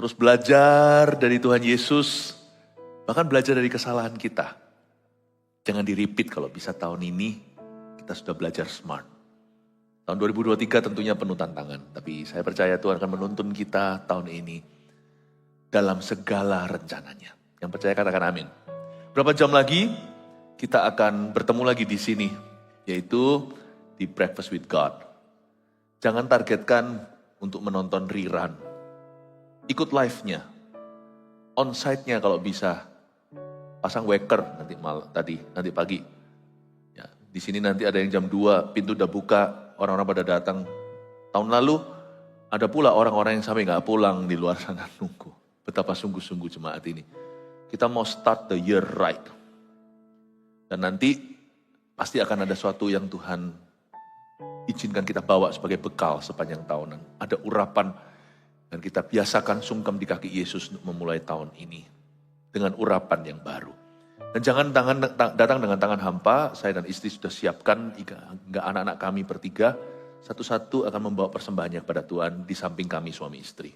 terus belajar dari Tuhan Yesus, bahkan belajar dari kesalahan kita. Jangan di-repeat kalau bisa tahun ini kita sudah belajar smart. Tahun 2023 tentunya penuh tantangan, tapi saya percaya Tuhan akan menuntun kita tahun ini dalam segala rencananya. Yang percaya katakan amin. Berapa jam lagi kita akan bertemu lagi di sini, yaitu di Breakfast with God. Jangan targetkan untuk menonton rerun. Ikut live-nya, on-site-nya kalau bisa. Pasang waker nanti pagi. Ya, di sini nanti ada yang jam 2, pintu udah buka, orang-orang pada datang. Tahun lalu ada pula orang-orang yang sampai gak pulang di luar sana nunggu. Betapa sungguh-sungguh jemaat ini. Kita mau start the year right. Dan nanti pasti akan ada sesuatu yang Tuhan izinkan kita bawa sebagai bekal sepanjang tahunan. Ada urapan dan kita biasakan sungkem di kaki Yesus untuk memulai tahun ini. Dengan urapan yang baru. Dan jangan datang dengan tangan hampa, saya dan istri sudah siapkan, enggak anak-anak kami bertiga, satu-satu akan membawa persembahannya kepada Tuhan di samping kami suami istri.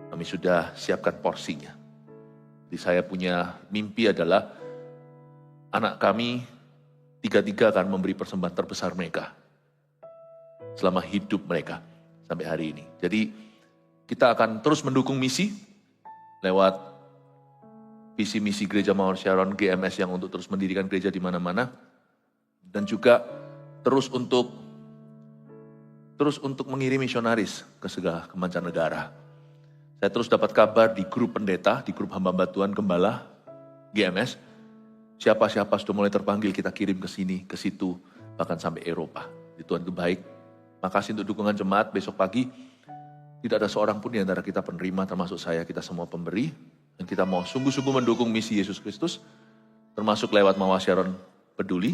Kami sudah siapkan porsinya. Jadi saya punya mimpi adalah anak kami tiga-tiga akan memberi persembahan terbesar mereka selama hidup mereka sampai hari ini. Jadi kita akan terus mendukung misi lewat visi misi Gereja Mawar Sharon GMS yang untuk terus mendirikan gereja di mana-mana dan juga terus untuk mengirim misionaris ke segala mancanegara. Saya terus dapat kabar di grup pendeta, di grup hamba-hamba Tuhan Gembala GMS, siapa-siapa sudah mulai terpanggil kita kirim ke sini, ke situ, bahkan sampai Eropa. Di Tuhan itu baik. Makasih untuk dukungan jemaat besok pagi. Tidak ada seorang pun di antara kita penerima, termasuk saya, kita semua pemberi. Dan kita mau sungguh-sungguh mendukung misi Yesus Kristus, termasuk lewat Mawar Sharon Peduli,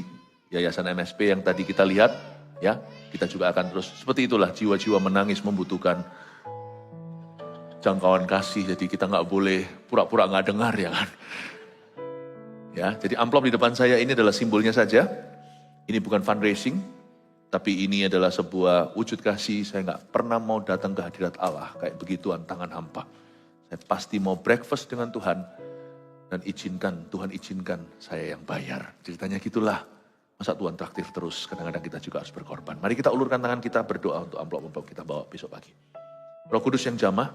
Yayasan MSP yang tadi kita lihat, ya, kita juga akan terus, seperti itulah jiwa-jiwa menangis membutuhkan jangkauan kasih, jadi kita nggak boleh pura-pura nggak dengar, ya kan. Ya, jadi amplop di depan saya ini adalah simbolnya saja, ini bukan fundraising, tapi ini adalah sebuah wujud kasih. Saya nggak pernah mau datang ke hadirat Allah kayak begituan tangan hampa. Saya pasti mau breakfast dengan Tuhan dan Tuhan izinkan saya yang bayar. Ceritanya gitulah. Masa Tuhan traktir terus, kadang-kadang kita juga harus berkorban. Mari kita ulurkan tangan kita berdoa untuk amplop-amplop kita bawa besok pagi. Roh Kudus yang jamah,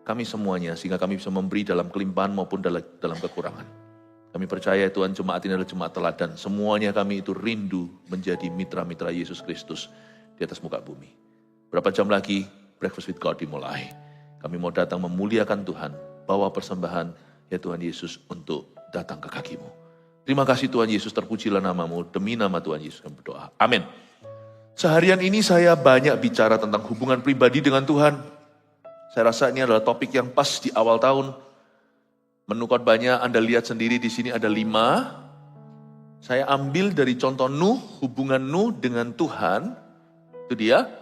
kami semuanya sehingga kami bisa memberi dalam kelimpahan maupun dalam kekurangan. Kami percaya Tuhan jemaat ini adalah jemaat teladan. Semuanya kami itu rindu menjadi mitra-mitra Yesus Kristus di atas muka bumi. Berapa jam lagi Breakfast with God dimulai. Kami mau datang memuliakan Tuhan. Bawa persembahan ya Tuhan Yesus untuk datang ke kakimu. Terima kasih Tuhan Yesus, terpujilah namamu. Demi nama Tuhan Yesus kami berdoa. Amin. Seharian ini saya banyak bicara tentang hubungan pribadi dengan Tuhan. Saya rasa ini adalah topik yang pas di awal tahun. Menu khotbahnya Anda lihat sendiri di sini ada 5. Saya ambil dari contoh Nuh, hubungan Nuh dengan Tuhan. Itu dia.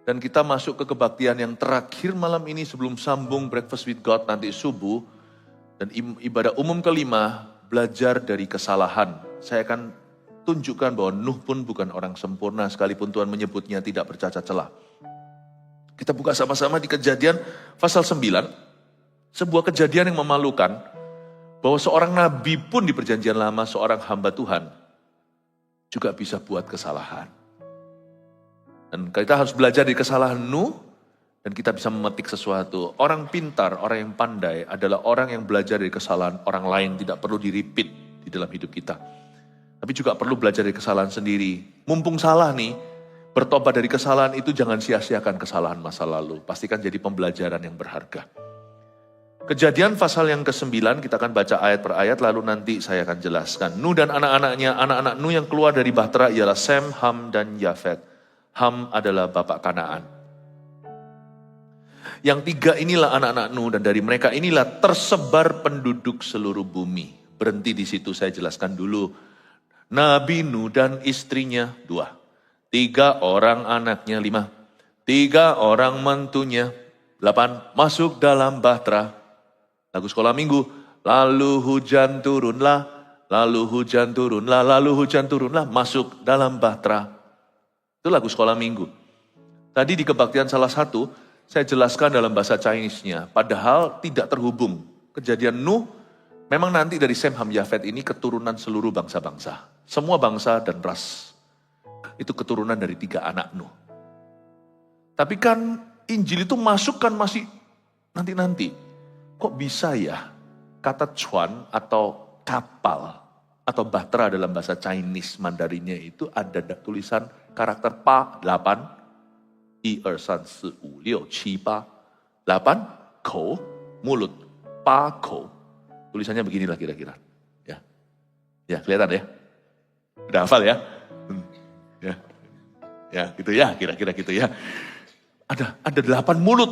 Dan kita masuk ke kebaktian yang terakhir malam ini sebelum sambung Breakfast with God nanti subuh. Dan ibadah umum kelima, belajar dari kesalahan. Saya akan tunjukkan bahwa Nuh pun bukan orang sempurna sekalipun Tuhan menyebutnya tidak bercacat celah. Kita buka sama-sama di Kejadian pasal 9. Sebuah kejadian yang memalukan, bahwa seorang nabi pun di perjanjian lama, seorang hamba Tuhan, juga bisa buat kesalahan. Dan kita harus belajar dari kesalahan Nuh, dan kita bisa memetik sesuatu. Orang pintar, orang yang pandai adalah orang yang belajar dari kesalahan orang lain, tidak perlu di-repeat di dalam hidup kita. Tapi juga perlu belajar dari kesalahan sendiri. Mumpung salah nih, bertobat dari kesalahan itu jangan sia-siakan kesalahan masa lalu. Pastikan jadi pembelajaran yang berharga. Kejadian pasal yang ke-9, kita akan baca ayat per ayat, lalu nanti saya akan jelaskan. Nuh dan anak-anaknya, anak-anak Nuh yang keluar dari Bahtera ialah Sem, Ham, dan Yafet. Ham adalah bapak Kanaan. Yang 3 inilah anak-anak Nuh, dan dari mereka inilah tersebar penduduk seluruh bumi. Berhenti di situ, saya jelaskan dulu. Nabi Nuh dan istrinya 2. 3 orang anaknya 5. 3 orang mentunya 8. Masuk dalam Bahtera. Lagu sekolah minggu, lalu hujan turunlah, lalu hujan turunlah, lalu hujan turunlah, masuk dalam Bahtera. Itu lagu sekolah minggu. Tadi di kebaktian salah satu, saya jelaskan dalam bahasa Chinese-nya, padahal tidak terhubung. Kejadian Nuh, memang nanti dari Sem, Ham, Yafet ini keturunan seluruh bangsa-bangsa. Semua bangsa dan ras. Itu keturunan dari 3 anak Nuh. Tapi kan Injil itu masuk kan masih nanti-nanti. Kok bisa ya kata cuan atau kapal atau bahtera dalam bahasa Chinese Mandarinnya itu ada tulisan karakter pa 8, 1, 2, 3, 4, 5, 6, 7, 8, 8, kou, mulut, pa, kou. Tulisannya beginilah kira-kira. Ya, kelihatan ya? Udah hafal ya? Ya, gitu ya, kira-kira gitu ya. Ada 8 mulut,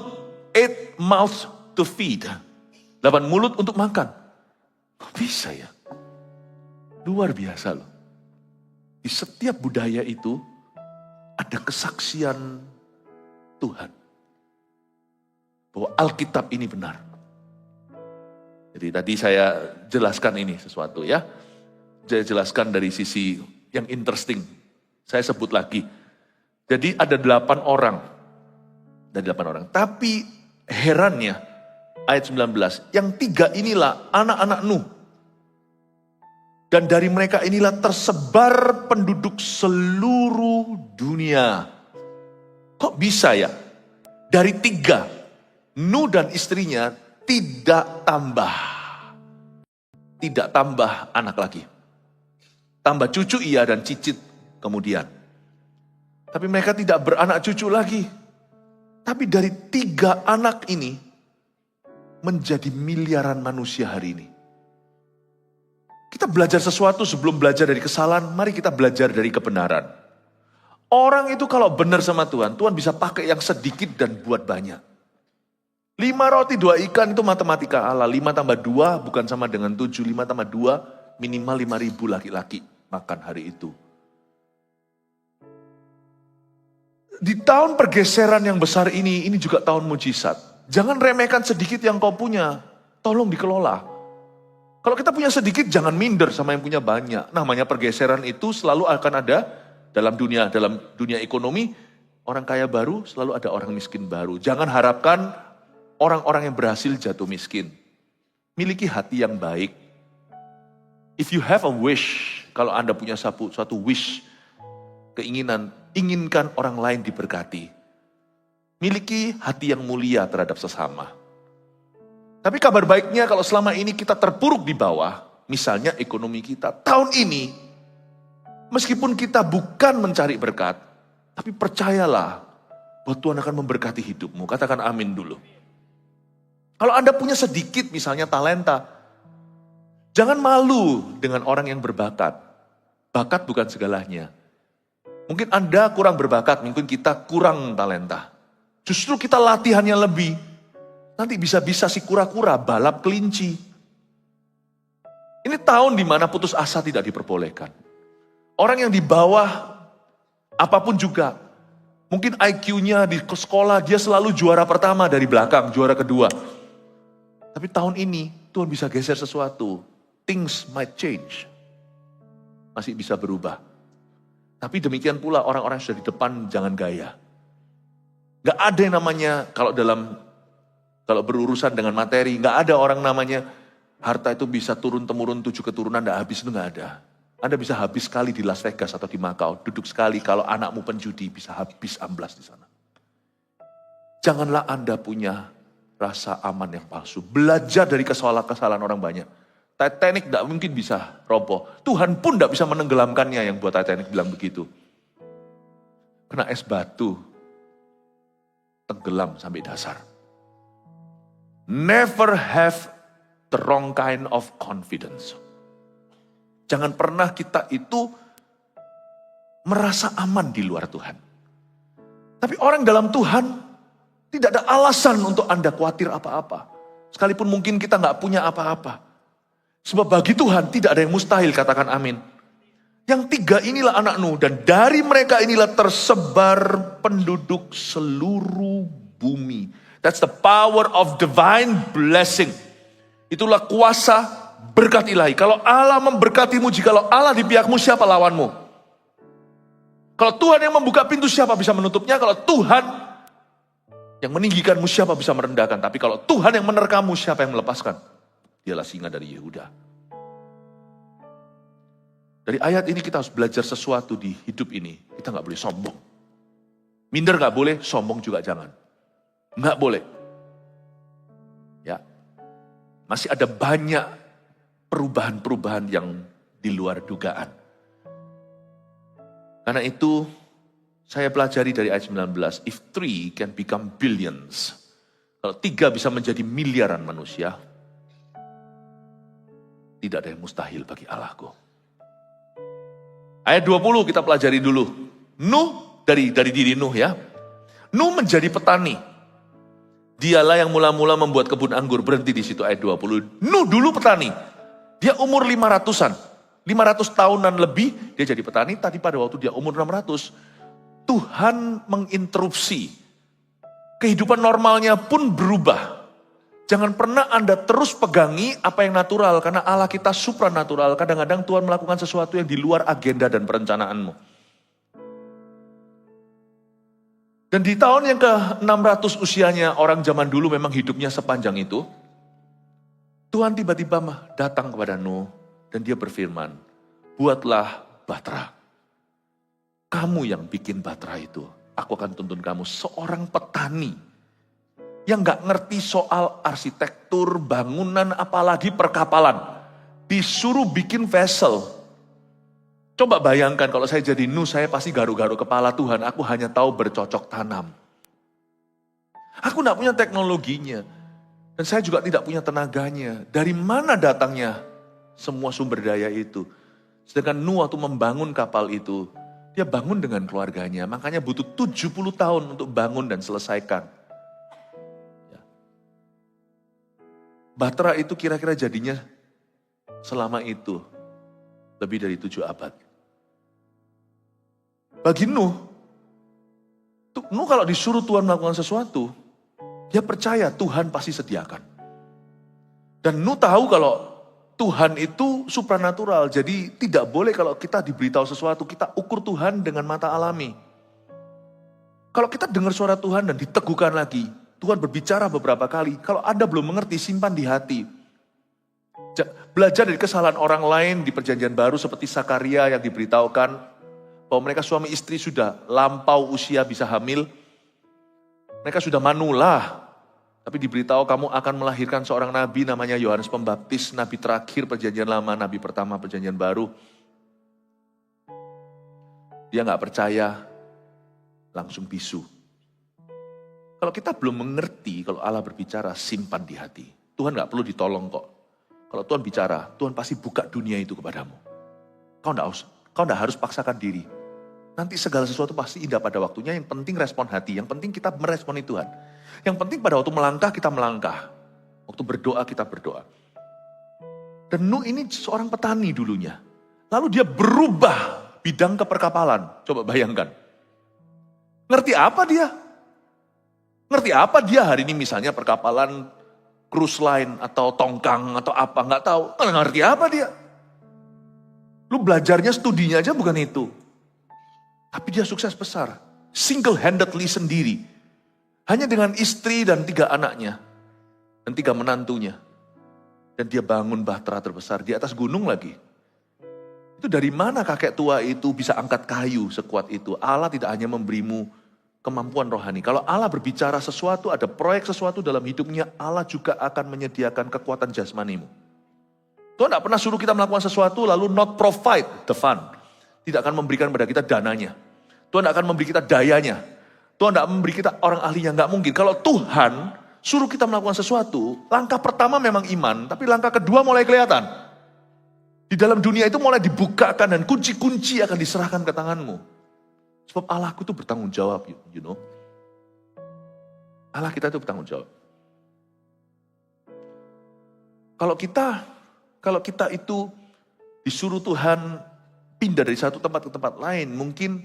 8 mouths to feed. 8 mulut untuk makan. Kok bisa ya? Luar biasa loh. Di setiap budaya itu ada kesaksian Tuhan. Bahwa Alkitab ini benar. Jadi tadi saya jelaskan ini sesuatu ya. Saya jelaskan dari sisi yang interesting. Saya sebut lagi. Jadi ada 8 orang. Ada 8 orang. Tapi herannya ayat 19. Yang 3 inilah anak-anak Nuh. Dan dari mereka inilah tersebar penduduk seluruh dunia. Kok bisa ya? Dari 3, Nuh dan istrinya tidak tambah. Tidak tambah anak lagi. Tambah cucu iya dan cicit kemudian. Tapi mereka tidak beranak cucu lagi. Tapi dari 3 anak ini menjadi miliaran manusia hari ini. Kita belajar sesuatu sebelum belajar dari kesalahan, mari kita belajar dari kebenaran. Orang itu kalau benar sama Tuhan, Tuhan bisa pakai yang sedikit dan buat banyak. 5 roti 2 ikan itu matematika Allah. 5 tambah 2 bukan sama dengan 7. 5 tambah 2 minimal 5.000 laki-laki makan hari itu. Di tahun pergeseran yang besar ini juga tahun mujizat. Jangan remehkan sedikit yang kau punya. Tolong dikelola. Kalau kita punya sedikit, jangan minder sama yang punya banyak. Namanya pergeseran itu selalu akan ada dalam dunia ekonomi. Orang kaya baru, selalu ada orang miskin baru. Jangan harapkan orang-orang yang berhasil jatuh miskin. Miliki hati yang baik. If you have a wish, kalau Anda punya suatu wish, keinginan, inginkan orang lain diberkati. Miliki hati yang mulia terhadap sesama. Tapi kabar baiknya kalau selama ini kita terpuruk di bawah, misalnya ekonomi kita, tahun ini, meskipun kita bukan mencari berkat, tapi percayalah bahwa Tuhan akan memberkati hidupmu. Katakan amin dulu. Kalau Anda punya sedikit misalnya talenta, jangan malu dengan orang yang berbakat. Bakat bukan segalanya. Mungkin Anda kurang berbakat, mungkin kita kurang talenta. Justru kita latihannya lebih. Nanti bisa-bisa si kura-kura balap kelinci. Ini tahun di mana putus asa tidak diperbolehkan. Orang yang di bawah apapun juga. Mungkin IQ-nya di sekolah dia selalu juara pertama dari belakang, juara kedua. Tapi tahun ini Tuhan bisa geser sesuatu. Things might change. Masih bisa berubah. Tapi demikian pula orang-orang yang sudah di depan jangan gaya. Gak ada yang namanya kalau berurusan dengan materi, gak ada orang namanya harta itu bisa turun-temurun 7 keturunan, gak habis, itu gak ada. Anda bisa habis sekali di Las Vegas atau di Macau, duduk sekali kalau anakmu penjudi bisa habis amblas di sana. Janganlah Anda punya rasa aman yang palsu. Belajar dari kesalahan orang banyak. Titanic gak mungkin bisa roboh. Tuhan pun gak bisa menenggelamkannya yang buat Titanic bilang begitu. Kena es batu, tenggelam sampai dasar. Never have the wrong kind of confidence. Jangan pernah kita itu merasa aman di luar Tuhan. Tapi orang dalam Tuhan tidak ada alasan untuk Anda khawatir apa-apa. Sekalipun mungkin kita gak punya apa-apa. Sebab bagi Tuhan tidak ada yang mustahil, katakan amin. Yang 3 inilah anak Nuh dan dari mereka inilah tersebar penduduk seluruh bumi. That's the power of divine blessing. Itulah kuasa berkat ilahi. Kalau Allah memberkatimu, jikalau Allah di pihakmu, siapa lawanmu? Kalau Tuhan yang membuka pintu, siapa bisa menutupnya? Kalau Tuhan Yang meninggikanmu siapa bisa merendahkan. Tapi kalau Tuhan yang menerkammu siapa yang melepaskan. Dialah singa dari Yehuda. Dari ayat ini kita harus belajar sesuatu di hidup ini. Kita gak boleh sombong. Minder gak boleh, sombong juga jangan. Gak boleh. Ya, masih ada banyak perubahan-perubahan yang di luar dugaan. Karena itu, saya pelajari dari ayat 19, if three can become billions. Kalau 3 bisa menjadi miliaran manusia, tidak ada yang mustahil bagi Allahku. Ayat 20 kita pelajari dulu. Nuh, dari diri Nuh ya. Nuh menjadi petani. Dialah yang mula-mula membuat kebun anggur, berhenti di situ ayat 20. Nuh dulu petani. Dia umur 500-an. 500 tahunan lebih, dia jadi petani. Tadi pada waktu dia umur 600, Tuhan menginterupsi. Kehidupan normalnya pun berubah. Jangan pernah Anda terus pegangi apa yang natural, karena Allah kita supranatural. Kadang-kadang Tuhan melakukan sesuatu yang di luar agenda dan perencanaanmu. Dan di tahun yang ke-600 usianya, orang zaman dulu memang hidupnya sepanjang itu. Tuhan tiba-tiba datang kepada Nuh, dan dia berfirman, buatlah bahtera. Kamu yang bikin bahtera itu, aku akan tuntun kamu. Seorang petani yang gak ngerti soal arsitektur, bangunan, apalagi perkapalan. Disuruh bikin vessel. Coba bayangkan kalau saya jadi Nuh, saya pasti garuk-garuk kepala, Tuhan, aku hanya tahu bercocok tanam. Aku gak punya teknologinya. Dan saya juga tidak punya tenaganya. Dari mana datangnya semua sumber daya itu? Sedangkan Nuh waktu membangun kapal itu, dia bangun dengan keluarganya. Makanya butuh 70 tahun untuk bangun dan selesaikan. Ya. Bahtera itu kira-kira jadinya selama itu lebih dari 7 abad. Bagi Nuh kalau disuruh Tuhan melakukan sesuatu, dia percaya Tuhan pasti sediakan. Dan Nuh tahu kalau Tuhan itu supranatural, jadi tidak boleh kalau kita diberitahu sesuatu, kita ukur Tuhan dengan mata alami. Kalau kita dengar suara Tuhan dan diteguhkan lagi, Tuhan berbicara beberapa kali, kalau Anda belum mengerti, simpan di hati. Belajar dari kesalahan orang lain di perjanjian baru seperti Sakaria yang diberitahukan bahwa mereka suami istri sudah lampau usia bisa hamil. Mereka sudah manula, tapi diberitahu kamu akan melahirkan seorang nabi namanya Yohanes Pembaptis, nabi terakhir perjanjian lama, nabi pertama perjanjian baru. Dia gak percaya, langsung bisu. Kalau kita belum mengerti, kalau Allah berbicara, simpan di hati. Tuhan gak perlu ditolong kok. Kalau Tuhan bicara, Tuhan pasti buka dunia itu kepadamu. Kau gak harus paksakan diri. Nanti segala sesuatu pasti indah pada waktunya, yang penting respon hati, yang penting kita meresponi Tuhan. Yang penting pada waktu melangkah, kita melangkah. Waktu berdoa, kita berdoa. Dan Nuh ini seorang petani dulunya. Lalu dia berubah bidang keperkapalan. Coba bayangkan. Ngerti apa dia? Ngerti apa dia hari ini misalnya perkapalan cruise line atau tongkang atau apa, nggak tahu. Ngerti apa dia? Lu belajarnya, studinya aja bukan itu. Tapi dia sukses besar. Single-handedly sendiri. Hanya dengan istri dan 3 anaknya. Dan 3 menantunya. Dan dia bangun bahtera terbesar di atas gunung lagi. Itu dari mana kakek tua itu bisa angkat kayu sekuat itu? Allah tidak hanya memberimu kemampuan rohani. Kalau Allah berbicara sesuatu, ada proyek sesuatu dalam hidupnya, Allah juga akan menyediakan kekuatan jasmanimu. Tuhan tidak pernah suruh kita melakukan sesuatu lalu not provide the fund. Tidak akan memberikan pada kita dananya. Tuhan tidak akan memberi kita dayanya. Tuhan tidak memberi kita orang ahlinya, nggak mungkin. Kalau Tuhan suruh kita melakukan sesuatu, langkah pertama memang iman, tapi langkah kedua mulai kelihatan. Di dalam dunia itu mulai dibukakan dan kunci-kunci akan diserahkan ke tanganmu. Sebab Allahku itu bertanggung jawab, you know. Allah kita itu bertanggung jawab. Kalau kita itu disuruh Tuhan pindah dari satu tempat ke tempat lain, mungkin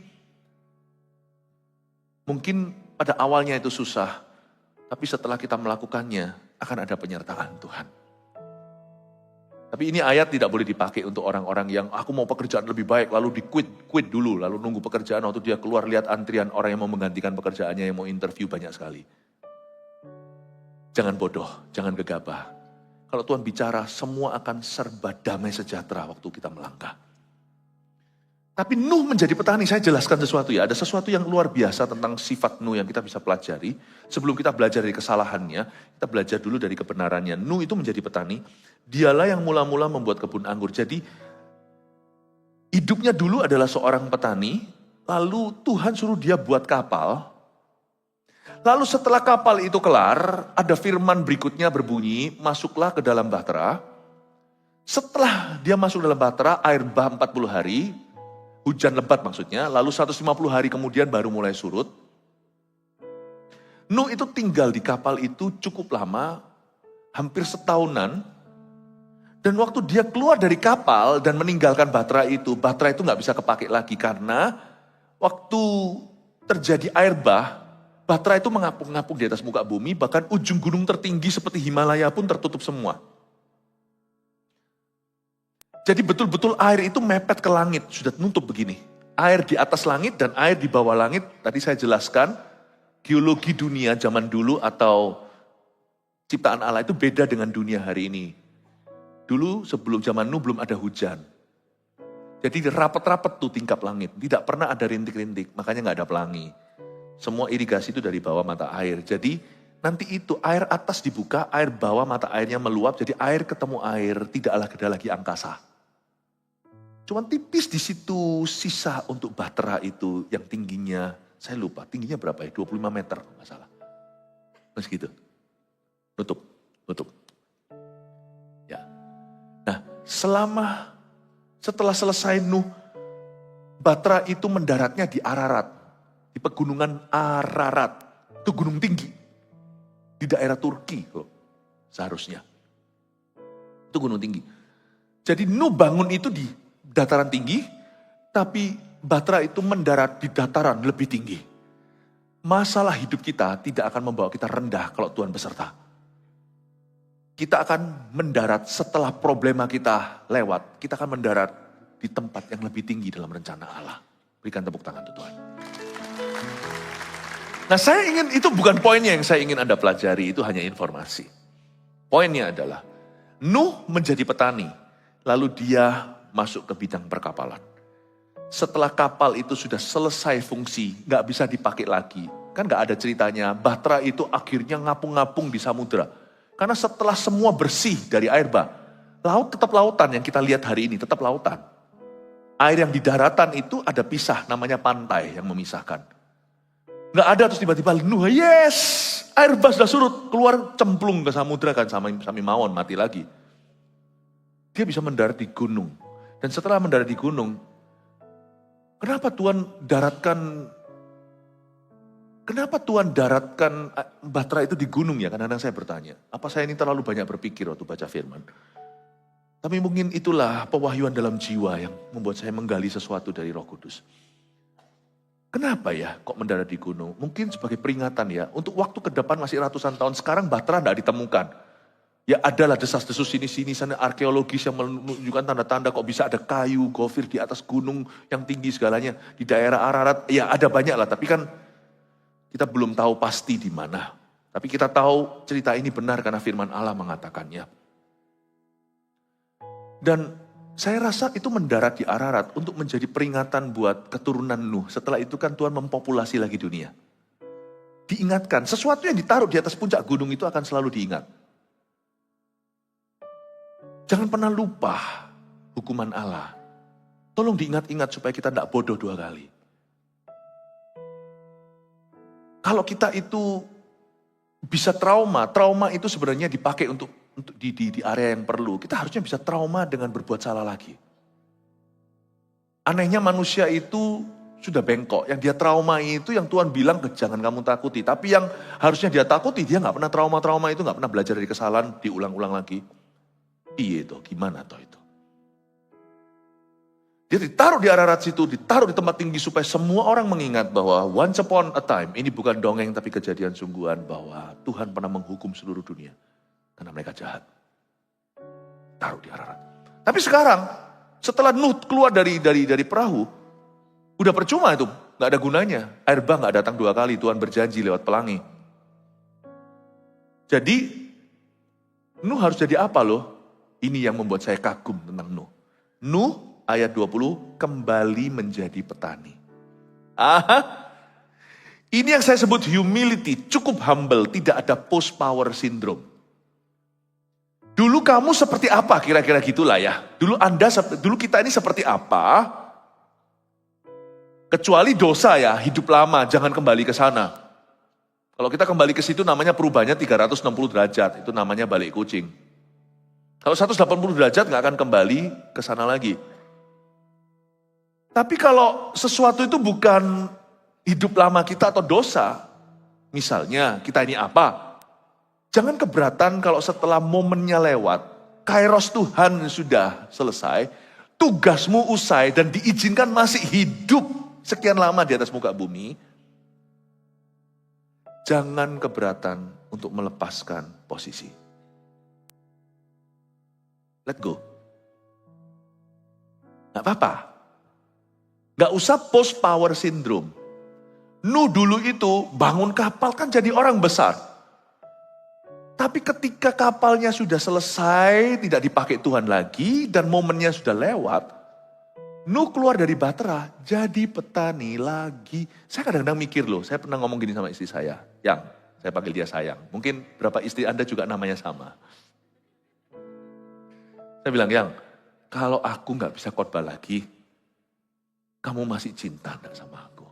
pada awalnya itu susah, tapi setelah kita melakukannya akan ada penyertaan Tuhan. Tapi ini ayat tidak boleh dipakai untuk orang-orang yang aku mau pekerjaan lebih baik lalu quit dulu, lalu nunggu pekerjaan waktu dia keluar lihat antrian orang yang mau menggantikan pekerjaannya yang mau interview banyak sekali. Jangan bodoh, jangan gegabah. Kalau Tuhan bicara, semua akan serba damai sejahtera waktu kita melangkah. Tapi Nuh menjadi petani, saya jelaskan sesuatu ya. Ada sesuatu yang luar biasa tentang sifat Nuh yang kita bisa pelajari. Sebelum kita belajar dari kesalahannya, kita belajar dulu dari kebenarannya. Nuh itu menjadi petani, dialah yang mula-mula membuat kebun anggur. Jadi hidupnya dulu adalah seorang petani, lalu Tuhan suruh dia buat kapal. Lalu setelah kapal itu kelar, ada firman berikutnya berbunyi, masuklah ke dalam bahtera. Setelah dia masuk dalam bahtera, air bah 40 hari, hujan lebat maksudnya, lalu 150 hari kemudian baru mulai surut. Nuh itu tinggal di kapal itu cukup lama, hampir setahunan. Dan waktu dia keluar dari kapal dan meninggalkan bahtera itu nggak bisa kepake lagi karena waktu terjadi air bah, bahtera itu mengapung-ngapung di atas muka bumi, bahkan ujung gunung tertinggi seperti Himalaya pun tertutup semua. Jadi betul-betul air itu mepet ke langit, sudah nutup begini. Air di atas langit dan air di bawah langit, tadi saya jelaskan, geologi dunia zaman dulu atau ciptaan Allah itu beda dengan dunia hari ini. Dulu sebelum zaman Nuh belum ada hujan. Jadi rapat-rapat tuh tingkap langit, tidak pernah ada rintik-rintik, makanya nggak ada pelangi. Semua irigasi itu dari bawah mata air. Jadi nanti itu air atas dibuka, air bawah mata airnya meluap, jadi air ketemu air, tidak ada lagi angkasa. Cuman tipis di situ sisa untuk bahtera itu yang tingginya, saya lupa tingginya berapa ya, 25 meter nggak salah. Mas gitu. Nutup. Ya. Nah, setelah selesai Nuh, bahtera itu mendaratnya di Ararat, di pegunungan Ararat. Itu gunung tinggi di daerah Turki loh, seharusnya. Itu gunung tinggi. Jadi Nuh bangun itu di dataran tinggi, tapi bahtera itu mendarat di dataran lebih tinggi. Masalah hidup kita tidak akan membawa kita rendah kalau Tuhan beserta. Kita akan mendarat setelah problema kita lewat, kita akan mendarat di tempat yang lebih tinggi dalam rencana Allah. Berikan tepuk tangan untuk Tuhan. Nah itu bukan poinnya yang saya ingin Anda pelajari, itu hanya informasi. Poinnya adalah, Nuh menjadi petani, lalu dia masuk ke bidang perkapalan. Setelah kapal itu sudah selesai fungsi, gak bisa dipakai lagi. Kan gak ada ceritanya, bahtera itu akhirnya ngapung-ngapung di samudera. Karena setelah semua bersih dari air bah, laut tetap lautan yang kita lihat hari ini, tetap lautan. Air yang di daratan itu ada pisah, namanya pantai yang memisahkan. Gak ada terus tiba-tiba Nuh, yes, air bah sudah surut, keluar cemplung ke samudera kan, sampai mawon mati lagi. Dia bisa mendarat di gunung. Dan setelah mendarat di gunung, kenapa Tuhan daratkan bahtera itu di gunung ya? Kadang-kadang saya bertanya, apa saya ini terlalu banyak berpikir waktu baca firman? Tapi mungkin itulah pewahyuan dalam jiwa yang membuat saya menggali sesuatu dari Roh Kudus. Kenapa ya kok mendarat di gunung? Mungkin sebagai peringatan ya, untuk waktu ke depan masih ratusan tahun, sekarang bahtera tidak ditemukan. Ya adalah desas-desus sini-sini, sana arkeologis yang menunjukkan tanda-tanda kok bisa ada kayu, gofir di atas gunung yang tinggi segalanya. Di daerah Ararat, ya ada banyak lah, tapi kan kita belum tahu pasti di mana. Tapi kita tahu cerita ini benar karena firman Allah mengatakannya. Dan saya rasa itu mendarat di Ararat untuk menjadi peringatan buat keturunan Nuh. Setelah itu kan Tuhan mempopulasi lagi dunia. Diingatkan, sesuatu yang ditaruh di atas puncak gunung itu akan selalu diingat. Jangan pernah lupa hukuman Allah. Tolong diingat-ingat supaya kita tidak bodoh dua kali. Kalau kita itu bisa trauma itu sebenarnya dipakai untuk di area yang perlu. Kita harusnya bisa trauma dengan berbuat salah lagi. Anehnya manusia itu sudah bengkok. Yang dia trauma itu yang Tuhan bilang jangan kamu takuti. Tapi yang harusnya dia takuti, dia nggak pernah trauma itu, nggak pernah belajar dari kesalahan, diulang-ulang lagi. Iya itu, gimana toh itu? Dia ditaruh di Ararat situ, ditaruh di tempat tinggi supaya semua orang mengingat bahwa once upon a time, ini bukan dongeng tapi kejadian sungguhan bahwa Tuhan pernah menghukum seluruh dunia karena mereka jahat. Taruh di Ararat. Tapi sekarang, setelah Nuh keluar dari perahu, udah percuma itu, nggak ada gunanya. Air bah nggak datang 2 kali, Tuhan berjanji lewat pelangi. Jadi, Nuh harus jadi apa loh? Ini yang membuat saya kagum tentang Nuh. Nuh ayat 20 kembali menjadi petani. Ini yang saya sebut humility, cukup humble, tidak ada post power syndrome. Dulu kamu seperti apa? Kira-kira gitulah ya. Dulu kita ini seperti apa? Kecuali dosa ya, hidup lama, jangan kembali ke sana. Kalau kita kembali ke situ namanya perubahannya 360 derajat, itu namanya balik kucing. Kalau 180 derajat nggak akan kembali ke sana lagi. Tapi kalau sesuatu itu bukan hidup lama kita atau dosa, misalnya kita ini apa? Jangan keberatan kalau setelah momennya lewat, kairos Tuhan sudah selesai, tugasmu usai dan diizinkan masih hidup sekian lama di atas muka bumi, jangan keberatan untuk melepaskan posisi. Let go. Gak apa-apa. Gak usah post power syndrome. Nuh dulu itu bangun kapal kan jadi orang besar. Tapi ketika kapalnya sudah selesai, tidak dipakai Tuhan lagi, dan momennya sudah lewat, Nuh keluar dari Bahtera, jadi petani lagi. Saya kadang-kadang mikir loh, saya pernah ngomong gini sama istri saya, Yang, saya panggil dia sayang. Mungkin berapa istri Anda juga namanya sama. Saya bilang, Yang, kalau aku gak bisa khotbah lagi, kamu masih cinta gak sama aku?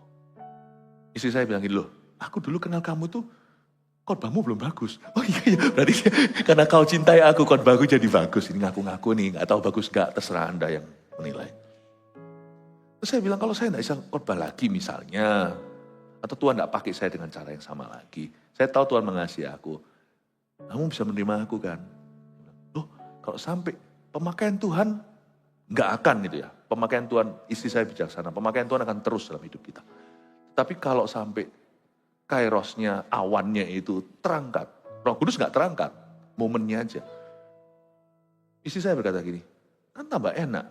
Istri saya bilang gini, loh, aku dulu kenal kamu tuh, khotbahmu belum bagus. Oh iya, berarti karena kau cintai aku, khotbahku jadi bagus. Ini ngaku-ngaku nih, gak tahu bagus gak, terserah Anda yang menilai. Terus saya bilang, kalau saya tidak bisa khotbah lagi misalnya, atau Tuhan tidak pakai saya dengan cara yang sama lagi, saya tahu Tuhan mengasihi aku, kamu bisa menerima aku kan? Loh, kalau sampai pemakaian Tuhan, nggak akan gitu ya. Pemakaian Tuhan, istri saya bijaksana, pemakaian Tuhan akan terus dalam hidup kita. Tapi kalau sampai kairosnya, awannya itu terangkat, Roh Kudus nggak terangkat, momennya aja. Istri saya berkata gini, kan tambah enak,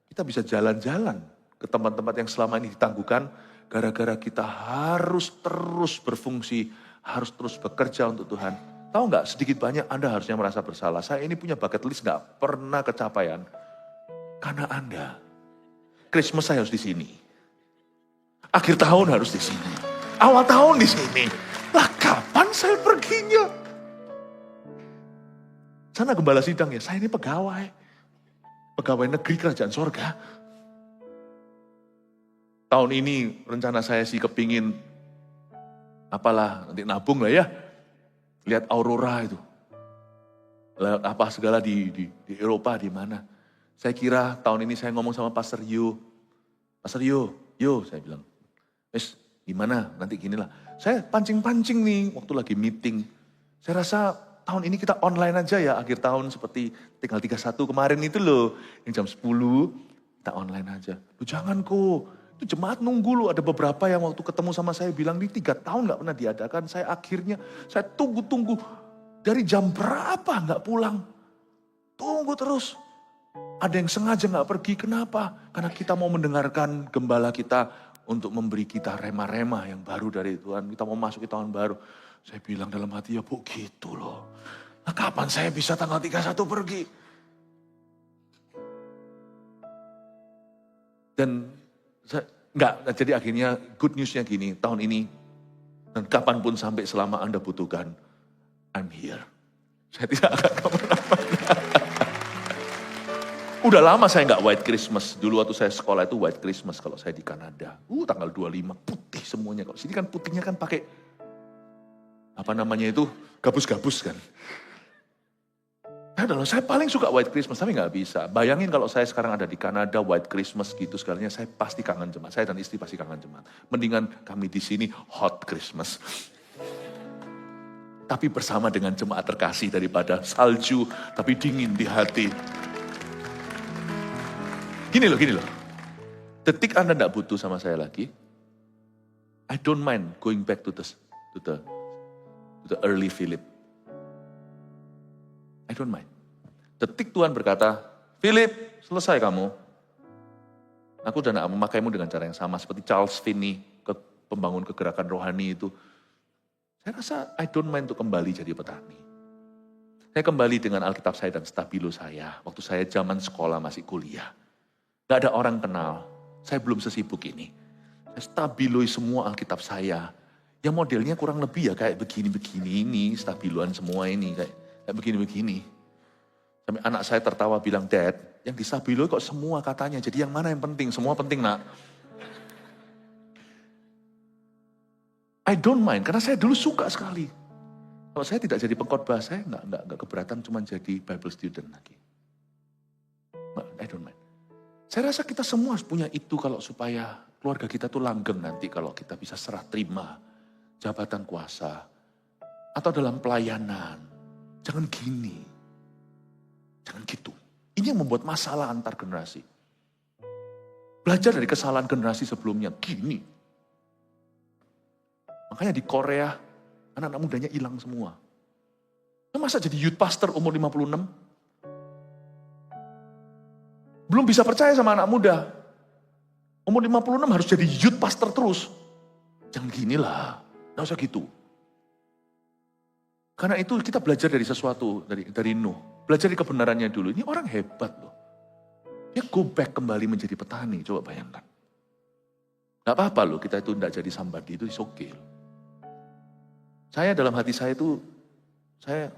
kita bisa jalan-jalan ke tempat-tempat yang selama ini ditangguhkan, gara-gara kita harus terus berfungsi, harus terus bekerja untuk Tuhan. Tahu nggak, sedikit banyak Anda harusnya merasa bersalah. Saya ini punya bucket list nggak pernah kecapaian, karena Anda. Christmas saya harus di sini, akhir tahun harus di sini, awal tahun di sini. Lah kapan saya perginya? Sana gembala sidang ya, saya ini pegawai negeri kerajaan sorga. Tahun ini rencana saya sih kepingin, apalah, nanti nabung lah ya. Lihat aurora itu. Lihat apa segala di Eropa, di mana. Saya kira tahun ini saya ngomong sama Pastor Yo. Pastor Yo, saya bilang, gimana, nanti gini lah. Saya pancing-pancing nih, waktu lagi meeting. Saya rasa tahun ini kita online aja ya, akhir tahun seperti tanggal 31 kemarin itu loh. Yang jam 10, kita online aja. Loh jangan kok. Itu jemaat nunggu loh, ada beberapa yang waktu ketemu sama saya bilang, ini 3 tahun gak pernah diadakan. Saya tunggu-tunggu, dari jam berapa gak pulang. Tunggu terus. Ada yang sengaja gak pergi, kenapa? Karena kita mau mendengarkan gembala kita untuk memberi kita rema-rema yang baru dari Tuhan. Kita mau masuk ke tahun baru. Saya bilang dalam hati, ya Bu gitu loh. Nah kapan saya bisa tanggal 31 pergi? Dan jadi akhirnya good newsnya gini, tahun ini dan kapanpun sampai selama Anda butuhkan, I'm here. Saya tidak akan kemana-mana. Udah lama saya nggak white Christmas. Dulu waktu saya sekolah itu white Christmas kalau saya di Kanada. Tanggal 25 putih semuanya. Kalau sini kan putihnya kan pakai apa namanya itu gabus-gabus kan. Saya paling suka white Christmas, tapi nggak bisa. Bayangin kalau saya sekarang ada di Kanada, white Christmas gitu segalanya, saya pasti kangen jemaat. Saya dan istri pasti kangen jemaat. Mendingan kami di sini hot Christmas. Tapi bersama dengan jemaat terkasih daripada salju, tapi dingin di hati. Gini loh. Detik Anda nggak butuh sama saya lagi, I don't mind going back to the early Philip. I don't mind. Detik Tuhan berkata, Philip, selesai kamu. Aku udah gak memakaimu dengan cara yang sama. Seperti Charles Finney, pembangun kegerakan rohani itu. Saya rasa I don't mind untuk kembali jadi petani. Saya kembali dengan Alkitab saya dan stabilo saya. Waktu saya zaman sekolah masih kuliah. Gak ada orang kenal. Saya belum sesibuk ini. Saya stabiloi semua Alkitab saya. Ya modelnya kurang lebih ya kayak begini-begini ini. Stabiloan semua ini. Kayak begini-begini. Sampai anak saya tertawa bilang, Dad, yang distabiloi kok semua katanya. Jadi yang mana yang penting? Semua penting, nak. I don't mind, karena saya dulu suka sekali. Kalau saya tidak jadi pengkhotbah, saya nggak keberatan cuma jadi Bible student lagi. I don't mind. Saya rasa kita semua punya itu kalau supaya keluarga kita tuh langgeng nanti kalau kita bisa serah terima jabatan kuasa atau dalam pelayanan. Jangan gini, jangan gitu. Ini yang membuat masalah antar generasi. Belajar dari kesalahan generasi sebelumnya, gini. Makanya di Korea, anak-anak mudanya hilang semua. Masa jadi youth pastor umur 56? Belum bisa percaya sama anak muda. Umur 56 harus jadi youth pastor terus. Jangan ginilah, gak usah gitu. Karena itu kita belajar dari sesuatu, dari Nuh. Belajar dari kebenarannya dulu. Ini orang hebat loh. Dia go back kembali menjadi petani, coba bayangkan. Gak apa-apa loh, kita itu tidak jadi somebody, itu okay. Saya dalam hati saya itu, saya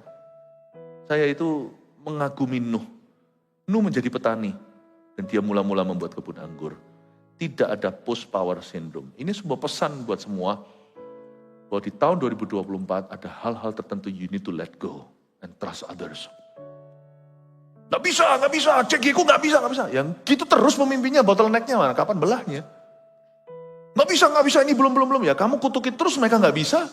itu mengagumi Nuh. Nuh menjadi petani. Dan dia mula-mula membuat kebun anggur. Tidak ada post power syndrome. Ini sebuah pesan buat semua. Bahwa di tahun 2024 ada hal-hal tertentu you need to let go. And trust others. Gak bisa, cekiku gak bisa. Yang gitu terus pemimpinnya, bottleneck-nya mana? Kapan belahnya? Gak bisa, ini belum. Ya kamu kutukin terus mereka gak bisa.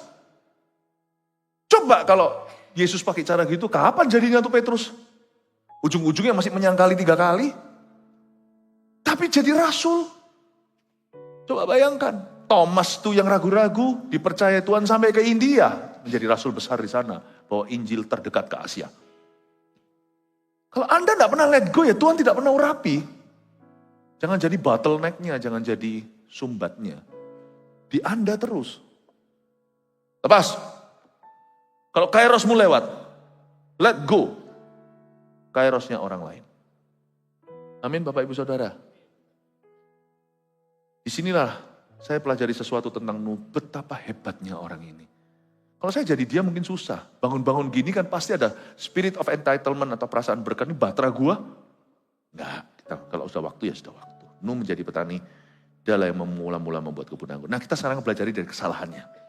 Coba kalau Yesus pakai cara gitu, kapan jadinya tuh Petrus? Ujung-ujungnya masih menyangkali 3 kali. Tapi jadi rasul. Coba bayangkan, Thomas tuh yang ragu-ragu, dipercaya Tuhan sampai ke India. Menjadi rasul besar di sana, bawa Injil terdekat ke Asia. Kalau Anda tidak pernah let go ya Tuhan tidak pernah urapi. Jangan jadi bottleneck-nya, jangan jadi sumbatnya. Di Anda terus. Lepas. Kalau kairosmu lewat, let go. Kairosnya orang lain. Amin Bapak Ibu Saudara. Disinilah saya pelajari sesuatu tentang Nuh, betapa hebatnya orang ini. Kalau saya jadi dia mungkin susah. Bangun-bangun gini kan pasti ada spirit of entitlement atau perasaan berkat. Ini batra gua. Enggak, kalau sudah waktu ya sudah waktu. Nuh menjadi petani, dialah yang mula-mula membuat kebun anggur. Nah kita sekarang pelajari dari kesalahannya.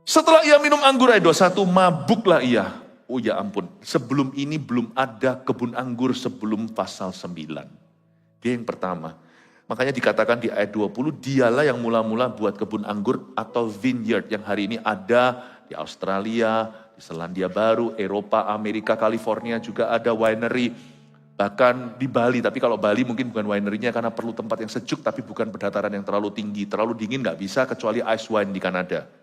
Setelah ia minum anggur ayat 21, mabuklah ia. Oh ya ampun, sebelum ini belum ada kebun anggur sebelum pasal 9. Dia yang pertama. Makanya dikatakan di ayat 20, dialah yang mula-mula buat kebun anggur atau vineyard yang hari ini ada di Australia, di Selandia Baru, Eropa, Amerika, California juga ada winery. Bahkan di Bali, tapi kalau Bali mungkin bukan winery-nya karena perlu tempat yang sejuk tapi bukan pendataran yang terlalu tinggi. Terlalu dingin gak bisa kecuali ice wine di Kanada.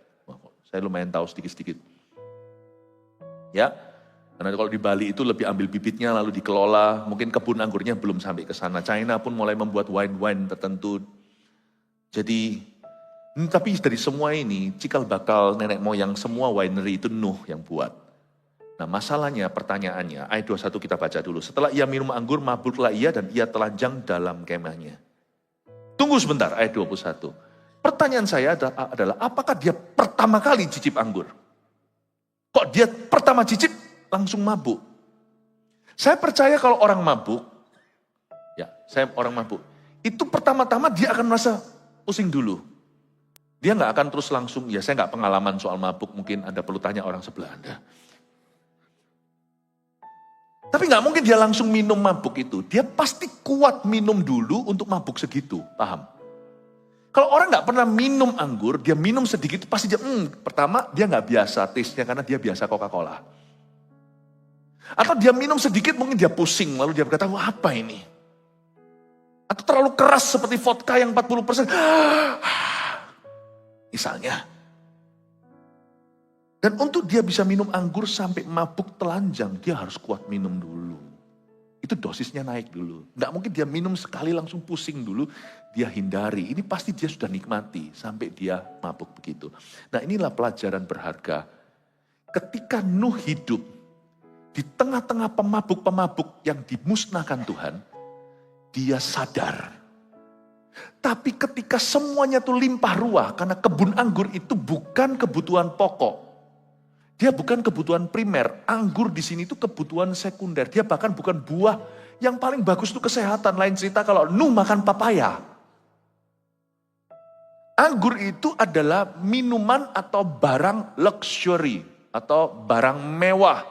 Saya lumayan tahu sedikit-sedikit. Ya, karena kalau di Bali itu lebih ambil bibitnya lalu dikelola. Mungkin kebun anggurnya belum sampai ke sana. China pun mulai membuat wine-wine tertentu. Jadi, tapi dari semua ini, cikal bakal nenek moyang semua winery itu Nuh yang buat. Nah masalahnya, pertanyaannya, ayat 21 kita baca dulu. Setelah ia minum anggur, mabuklah ia dan ia telanjang dalam kemahnya. Tunggu sebentar, ayat 21. Pertanyaan saya adalah, apakah dia pertama kali cicip anggur? Kok dia pertama cicip langsung mabuk? Saya percaya kalau orang mabuk, itu pertama-tama dia akan merasa pusing dulu. Dia nggak akan terus langsung, ya saya nggak pengalaman soal mabuk, mungkin Anda perlu tanya orang sebelah Anda. Tapi nggak mungkin dia langsung minum mabuk itu. Dia pasti kuat minum dulu untuk mabuk segitu, paham? Kalau orang nggak pernah minum anggur, dia minum sedikit, pasti dia, pertama dia nggak biasa taste-nya karena dia biasa Coca-Cola. Atau dia minum sedikit mungkin dia pusing, lalu dia berkata, wah apa ini? Atau terlalu keras seperti vodka yang 40%. Misalnya. Dan untuk dia bisa minum anggur sampai mabuk telanjang, dia harus kuat minum dulu. Itu dosisnya naik dulu. Nggak mungkin dia minum sekali langsung pusing dulu. Dia hindari. Ini pasti dia sudah nikmati sampai dia mabuk begitu. Nah inilah pelajaran berharga. Ketika Nuh hidup, Di tengah-tengah pemabuk-pemabuk yang dimusnahkan Tuhan, dia sadar. Tapi ketika semuanya itu limpah ruah, karena kebun anggur itu bukan kebutuhan pokok. Dia bukan kebutuhan primer. Anggur di sini itu kebutuhan sekunder. Dia bahkan bukan buah yang paling bagus itu kesehatan. Lain cerita kalau Nuh makan papaya. Anggur itu adalah minuman atau barang luxury atau barang mewah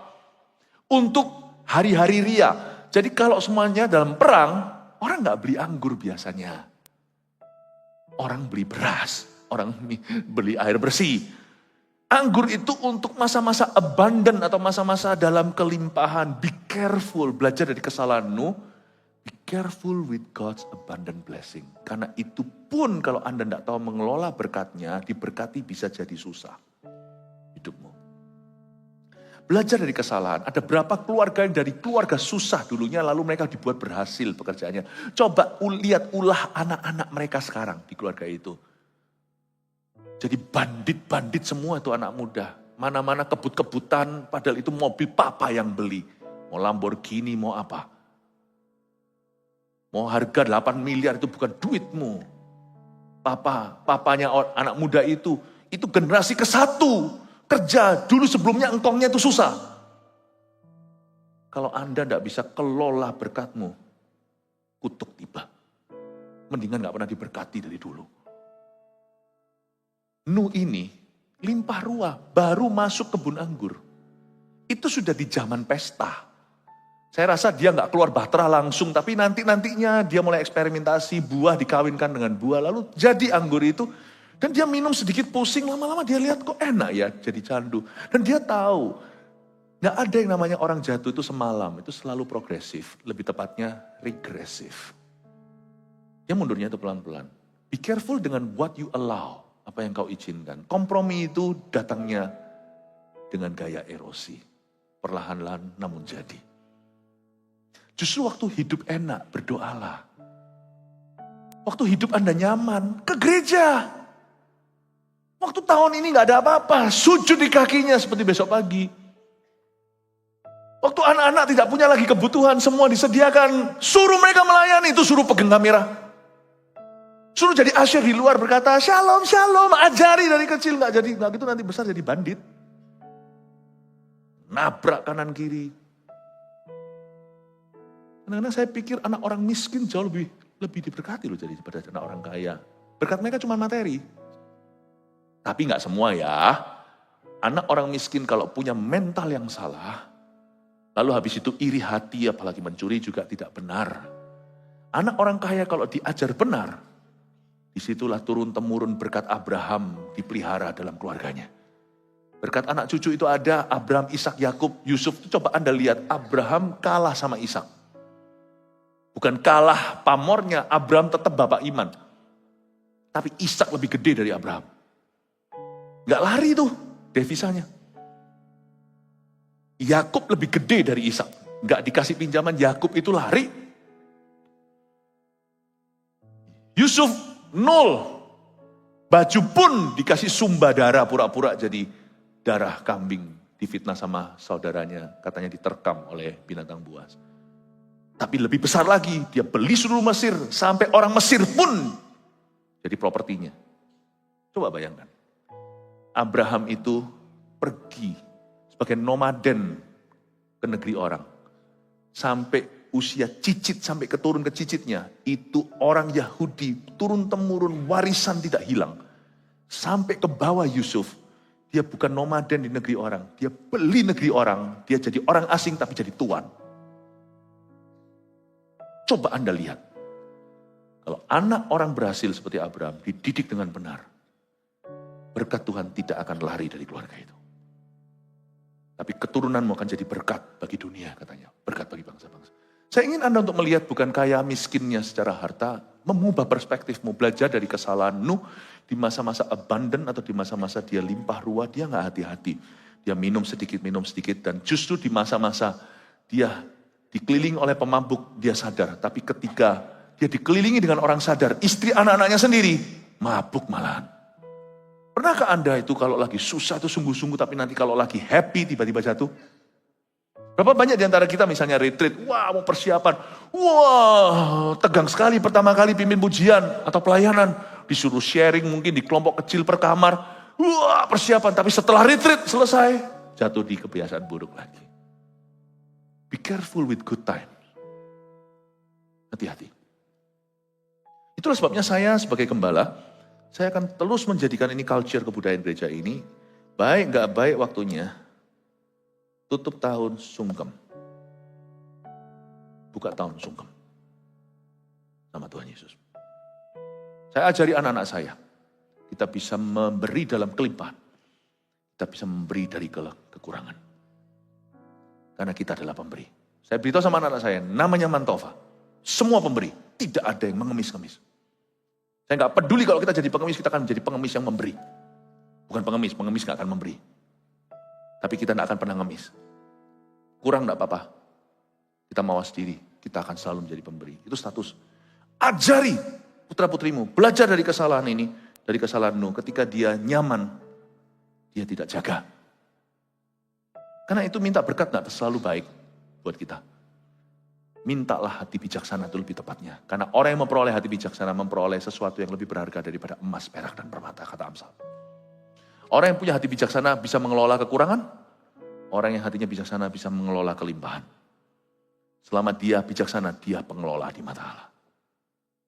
untuk hari-hari ria. Jadi kalau semuanya dalam perang, orang nggak beli anggur biasanya. Orang beli beras, orang beli air bersih. Anggur itu untuk masa-masa abundant atau masa-masa dalam kelimpahan. Be careful, belajar dari kesalahan Nuh. Be careful with God's abundant blessing. Karena itu pun kalau Anda tidak tahu mengelola berkatnya, diberkati bisa jadi susah hidupmu. Belajar dari kesalahan. Ada berapa keluarga yang dari keluarga susah dulunya, lalu mereka dibuat berhasil pekerjaannya. Coba lihat ulah anak-anak mereka sekarang di keluarga itu. Jadi bandit-bandit semua itu anak muda. Mana-mana kebut-kebutan, padahal itu mobil papa yang beli. Mau Lamborghini, mau apa. Mau harga 8 miliar itu bukan duitmu. Papanya anak muda itu generasi ke-1. Kerja dulu sebelumnya engkongnya itu susah. Kalau Anda tidak bisa kelola berkatmu, kutuk tiba. Mendingan gak pernah diberkati dari dulu. Nuh ini limpah ruah, baru masuk kebun anggur. Itu sudah di zaman pesta. Saya rasa dia gak keluar bahtera langsung, tapi nantinya dia mulai eksperimentasi, buah dikawinkan dengan buah, lalu jadi anggur itu. Dan dia minum sedikit pusing, lama-lama dia lihat kok enak ya jadi candu. Dan dia tahu, gak ada yang namanya orang jatuh itu semalam, itu selalu progresif. Lebih tepatnya regresif. Dia mundurnya itu pelan-pelan. Be careful dengan what you allow, apa yang kau izinkan. Kompromi itu datangnya dengan gaya erosi. Perlahan-lahan namun jadi. Justru waktu hidup enak, berdoalah. Waktu hidup Anda nyaman, ke gereja. Waktu tahun ini gak ada apa-apa, sujud di kakinya seperti besok pagi. Waktu anak-anak tidak punya lagi kebutuhan, semua disediakan, suruh mereka melayani, itu suruh pegang kamera. Suruh jadi asyir di luar berkata, shalom, shalom, ajari dari kecil, gak gitu nanti besar jadi bandit. Nabrak kanan kiri. Kadang-kadang saya pikir anak orang miskin jauh lebih diberkati loh jadi daripada anak orang kaya. Berkat mereka cuma materi. Tapi gak semua ya. Anak orang miskin kalau punya mental yang salah, lalu habis itu iri hati, apalagi mencuri juga tidak benar. Anak orang kaya kalau diajar benar, disitulah turun-temurun berkat Abraham dipelihara dalam keluarganya. Berkat anak cucu itu ada, Abraham, Ishak, Yakub, Yusuf. Coba Anda lihat, Abraham kalah sama Ishak. Bukan kalah pamornya, Abraham tetap bapak iman. Tapi Ishak lebih gede dari Abraham. Gak lari tuh devisanya. Yakub lebih gede dari Ishak. Gak dikasih pinjaman, Yakub itu lari. Yusuf 0. Baju pun dikasih sumba darah, pura-pura jadi darah kambing. Difitnah sama saudaranya, katanya diterkam oleh binatang buas. Tapi lebih besar lagi, dia beli seluruh Mesir. Sampai orang Mesir pun jadi propertinya. Coba bayangkan. Abraham itu pergi sebagai nomaden ke negeri orang. Sampai usia cicit, sampai keturun ke cicitnya. Itu orang Yahudi, turun-temurun, warisan tidak hilang. Sampai ke bawah Yusuf. Dia bukan nomaden di negeri orang. Dia beli negeri orang. Dia jadi orang asing tapi jadi tuan. Coba Anda lihat. Kalau anak orang berhasil seperti Abraham, dididik dengan benar. Berkat Tuhan tidak akan lari dari keluarga itu. Tapi keturunanmu akan jadi berkat bagi dunia katanya. Berkat bagi bangsa-bangsa. Saya ingin Anda untuk melihat bukan kaya miskinnya secara harta. Mengubah perspektifmu. Belajar dari kesalahan Nuh. Di masa-masa abundant atau di masa-masa dia limpah ruah. Dia gak hati-hati. Dia minum sedikit. Dan justru di masa-masa dia dikelilingi oleh pemabuk. Dia sadar. Tapi ketika dia dikelilingi dengan orang sadar. Istri anak-anaknya sendiri. Mabuk malahan. Pernahkah Anda itu kalau lagi susah itu sungguh-sungguh, tapi nanti kalau lagi happy tiba-tiba jatuh? Berapa banyak di antara kita misalnya retreat, wah mau persiapan, wah tegang sekali pertama kali pimpin pujian atau pelayanan. Disuruh sharing mungkin di kelompok kecil per kamar, wah persiapan. Tapi setelah retreat selesai, jatuh di kebiasaan buruk lagi. Be careful with good time. Hati-hati. Itulah sebabnya saya sebagai gembala, saya akan terus menjadikan ini culture kebudayaan gereja ini. Baik gak baik waktunya, tutup tahun sungkem. Buka tahun sungkem. Sama Tuhan Yesus. Saya ajari anak-anak saya. Kita bisa memberi dalam kelimpahan. Kita bisa memberi dari kekurangan. Karena kita adalah pemberi. Saya beritahu sama anak-anak saya, namanya Mantova. Semua pemberi. Tidak ada yang mengemis-ngemis. Saya gak peduli kalau kita jadi pengemis, kita akan menjadi pengemis yang memberi. Bukan pengemis gak akan memberi. Tapi kita gak akan pernah ngemis. Kurang gak apa-apa. Kita mawas diri, kita akan selalu menjadi pemberi. Itu status. Ajari putra-putrimu, belajar dari kesalahan ini, dari kesalahan Nuh. Ketika dia nyaman, dia tidak jaga. Karena itu minta berkat gak selalu baik buat kita. Mintalah hati bijaksana itu lebih tepatnya. Karena orang yang memperoleh hati bijaksana, memperoleh sesuatu yang lebih berharga daripada emas, perak, dan permata, kata Amsal. Orang yang punya hati bijaksana bisa mengelola kekurangan. Orang yang hatinya bijaksana bisa mengelola kelimpahan. Selama dia bijaksana, dia pengelola di mata Allah.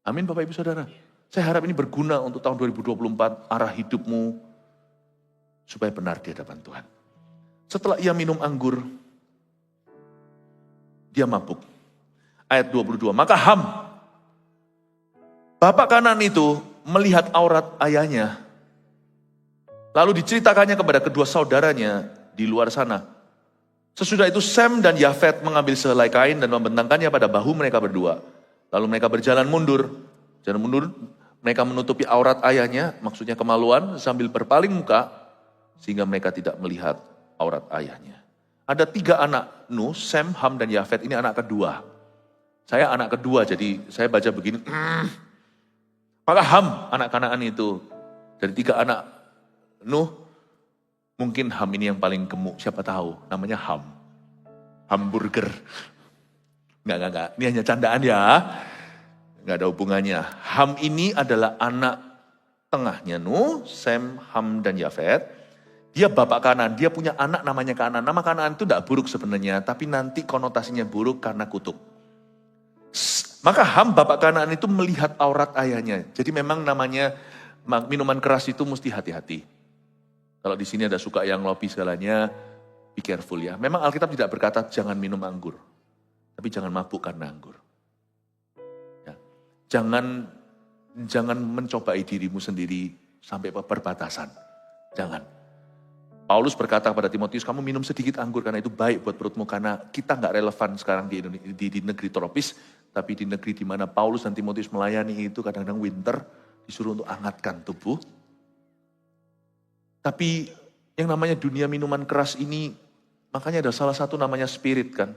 Amin Bapak Ibu Saudara. Saya harap ini berguna untuk tahun 2024, arah hidupmu, supaya benar di hadapan Tuhan. Setelah ia minum anggur, dia mabuk. Ayat 22, maka Ham, bapak Kanaan itu melihat aurat ayahnya. Lalu diceritakannya kepada kedua saudaranya di luar sana. Sesudah itu Sem dan Yafet mengambil sehelai kain dan membentangkannya pada bahu mereka berdua. Lalu mereka berjalan mundur. Mereka menutupi aurat ayahnya, maksudnya kemaluan, sambil berpaling muka, sehingga mereka tidak melihat aurat ayahnya. Ada 3 anak Nuh, Sem, Ham, dan Yafet. Ini anak kedua. Saya anak kedua, jadi saya baca begini. Maka Ham, anak Kanaan itu, dari 3 anak Nuh, mungkin Ham ini yang paling gemuk, siapa tahu, namanya Ham. Hamburger. Enggak, ini hanya candaan ya. Enggak ada hubungannya. Ham ini adalah anak tengahnya Nuh, Sem, Ham, dan Yafet. Dia bapak Kanaan, dia punya anak namanya Kanaan. Nama Kanaan itu enggak buruk sebenarnya, tapi nanti konotasinya buruk karena kutuk. Maka Ham, bapak Kanaan itu melihat aurat ayahnya. Jadi memang namanya minuman keras itu mesti hati-hati. Kalau di sini ada suka yang lobby segalanya, be careful ya. Memang Alkitab tidak berkata jangan minum anggur. Tapi jangan mabuk karena anggur. Ya. Jangan mencobai dirimu sendiri sampai perbatasan. Jangan. Paulus berkata kepada Timotius, kamu minum sedikit anggur karena itu baik buat perutmu. Karena kita nggak relevan sekarang di negeri tropis. Tapi di negeri di mana Paulus dan Timotius melayani itu kadang-kadang winter, disuruh untuk hangatkan tubuh. Tapi yang namanya dunia minuman keras ini, makanya ada salah satu namanya spirit kan.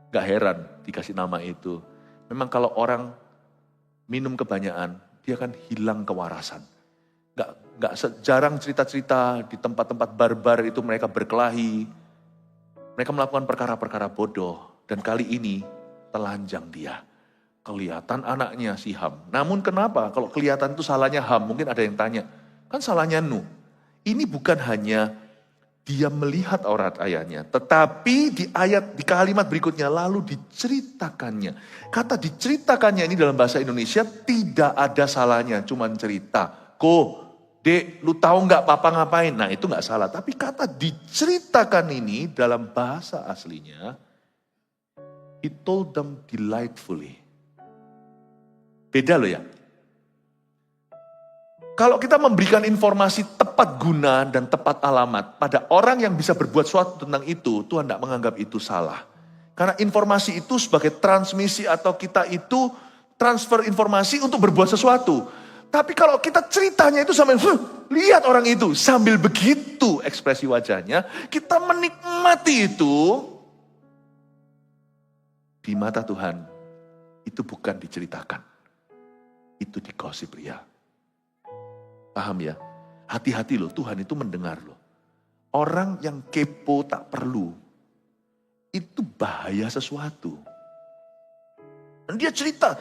Gak heran dikasih nama itu. Memang kalau orang minum kebanyakan, dia kan hilang kewarasan. Gak jarang cerita-cerita di tempat-tempat barbar itu mereka berkelahi. Mereka melakukan perkara-perkara bodoh. Dan kali ini telanjang dia. Kelihatan anaknya si Ham. Namun kenapa kalau kelihatan itu salahnya Ham? Mungkin ada yang tanya. Kan salahnya Nuh. Ini bukan hanya dia melihat aurat ayahnya. Tetapi di kalimat berikutnya lalu diceritakannya. Kata diceritakannya ini dalam bahasa Indonesia tidak ada salahnya. Cuman cerita. Dek, lu tahu nggak papa ngapain? Nah itu nggak salah. Tapi kata diceritakan ini dalam bahasa aslinya. He told them delightfully. Beda loh ya. Kalau kita memberikan informasi tepat guna dan tepat alamat pada orang yang bisa berbuat sesuatu tentang itu, Tuhan tidak menganggap itu salah. Karena informasi itu sebagai transmisi atau kita itu transfer informasi untuk berbuat sesuatu. Tapi kalau kita ceritanya itu sambil, lihat orang itu, sambil begitu ekspresi wajahnya, kita menikmati itu, di mata Tuhan, itu bukan diceritakan. Itu digosip ria. Paham ya? Hati-hati loh, Tuhan itu mendengar loh. Orang yang kepo tak perlu itu bahaya sesuatu. Dan dia cerita,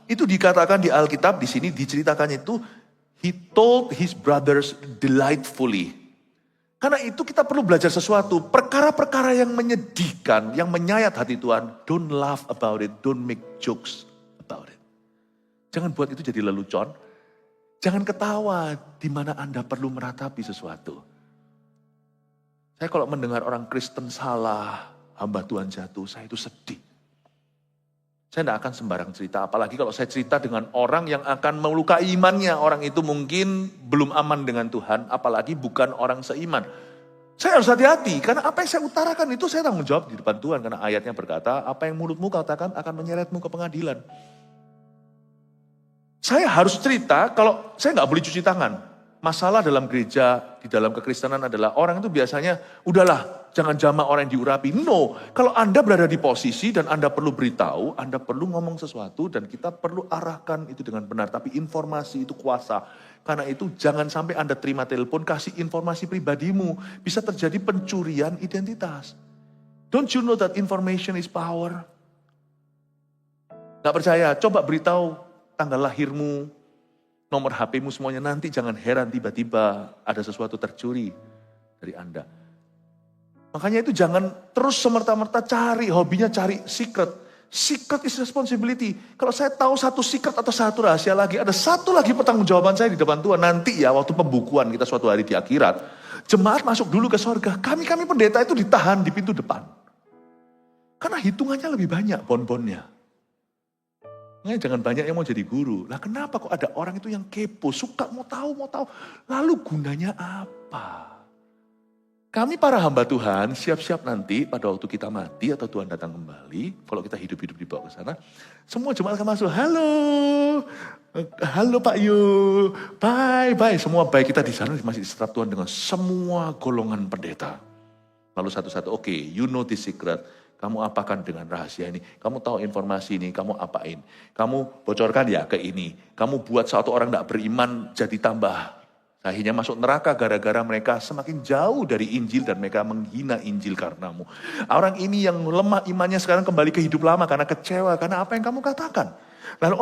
itu dikatakan di Alkitab, di sini diceritakan itu, he told his brothers delightfully. Karena itu kita perlu belajar sesuatu, perkara-perkara yang menyedihkan, yang menyayat hati Tuhan, don't laugh about it, don't make jokes about it. Jangan buat itu jadi lelucon, jangan ketawa di mana Anda perlu meratapi sesuatu. Saya kalau mendengar orang Kristen salah, hamba Tuhan jatuh, saya itu sedih. Saya tidak akan sembarang cerita, apalagi kalau saya cerita dengan orang yang akan melukai imannya. Orang itu mungkin belum aman dengan Tuhan, apalagi bukan orang seiman. Saya harus hati-hati, karena apa yang saya utarakan itu saya tanggung jawab di depan Tuhan. Karena ayatnya berkata, apa yang mulutmu katakan akan menyeretmu ke pengadilan. Saya harus cerita, kalau saya nggak boleh cuci tangan. Masalah dalam gereja, di dalam kekristenan adalah orang itu biasanya, udahlah jangan jamak orang yang diurapi. No, kalau Anda berada di posisi dan Anda perlu beritahu, Anda perlu ngomong sesuatu dan kita perlu arahkan itu dengan benar. Tapi informasi itu kuasa. Karena itu jangan sampai Anda terima telepon, kasih informasi pribadimu. Bisa terjadi pencurian identitas. Don't you know that information is power? Gak percaya, coba beritahu tanggal lahirmu, nomor HP-mu semuanya, nanti jangan heran tiba-tiba ada sesuatu tercuri dari Anda. Makanya itu jangan terus semerta-merta cari, hobinya cari secret. Secret is responsibility. Kalau saya tahu satu secret atau satu rahasia lagi, ada satu lagi pertanggungjawaban saya di depan Tuhan. Nanti ya waktu pembukuan kita suatu hari di akhirat, jemaat masuk dulu ke sorga. Kami pendeta itu ditahan di pintu depan. Karena hitungannya lebih banyak bon-bonnya. Makanya jangan banyak yang mau jadi guru. Lah kenapa kok ada orang itu yang kepo, suka mau tahu. Lalu gunanya apa? Kami para hamba Tuhan siap-siap nanti pada waktu kita mati atau Tuhan datang kembali. Kalau kita hidup-hidup dibawa ke sana. Semua jemaat akan masuk, halo Pak Yu, bye. Semua baik kita di sana masih diserap Tuhan dengan semua golongan pendeta. Lalu satu-satu, oke, you know this secret. Kamu apakan dengan rahasia ini? Kamu tahu informasi ini, kamu apain? Kamu bocorkan ya ke ini. Kamu buat satu orang tidak beriman jadi tambah. Akhirnya masuk neraka gara-gara mereka semakin jauh dari Injil dan mereka menghina Injil karenamu. Orang ini yang lemah imannya sekarang kembali ke hidup lama karena kecewa, karena apa yang kamu katakan. Lalu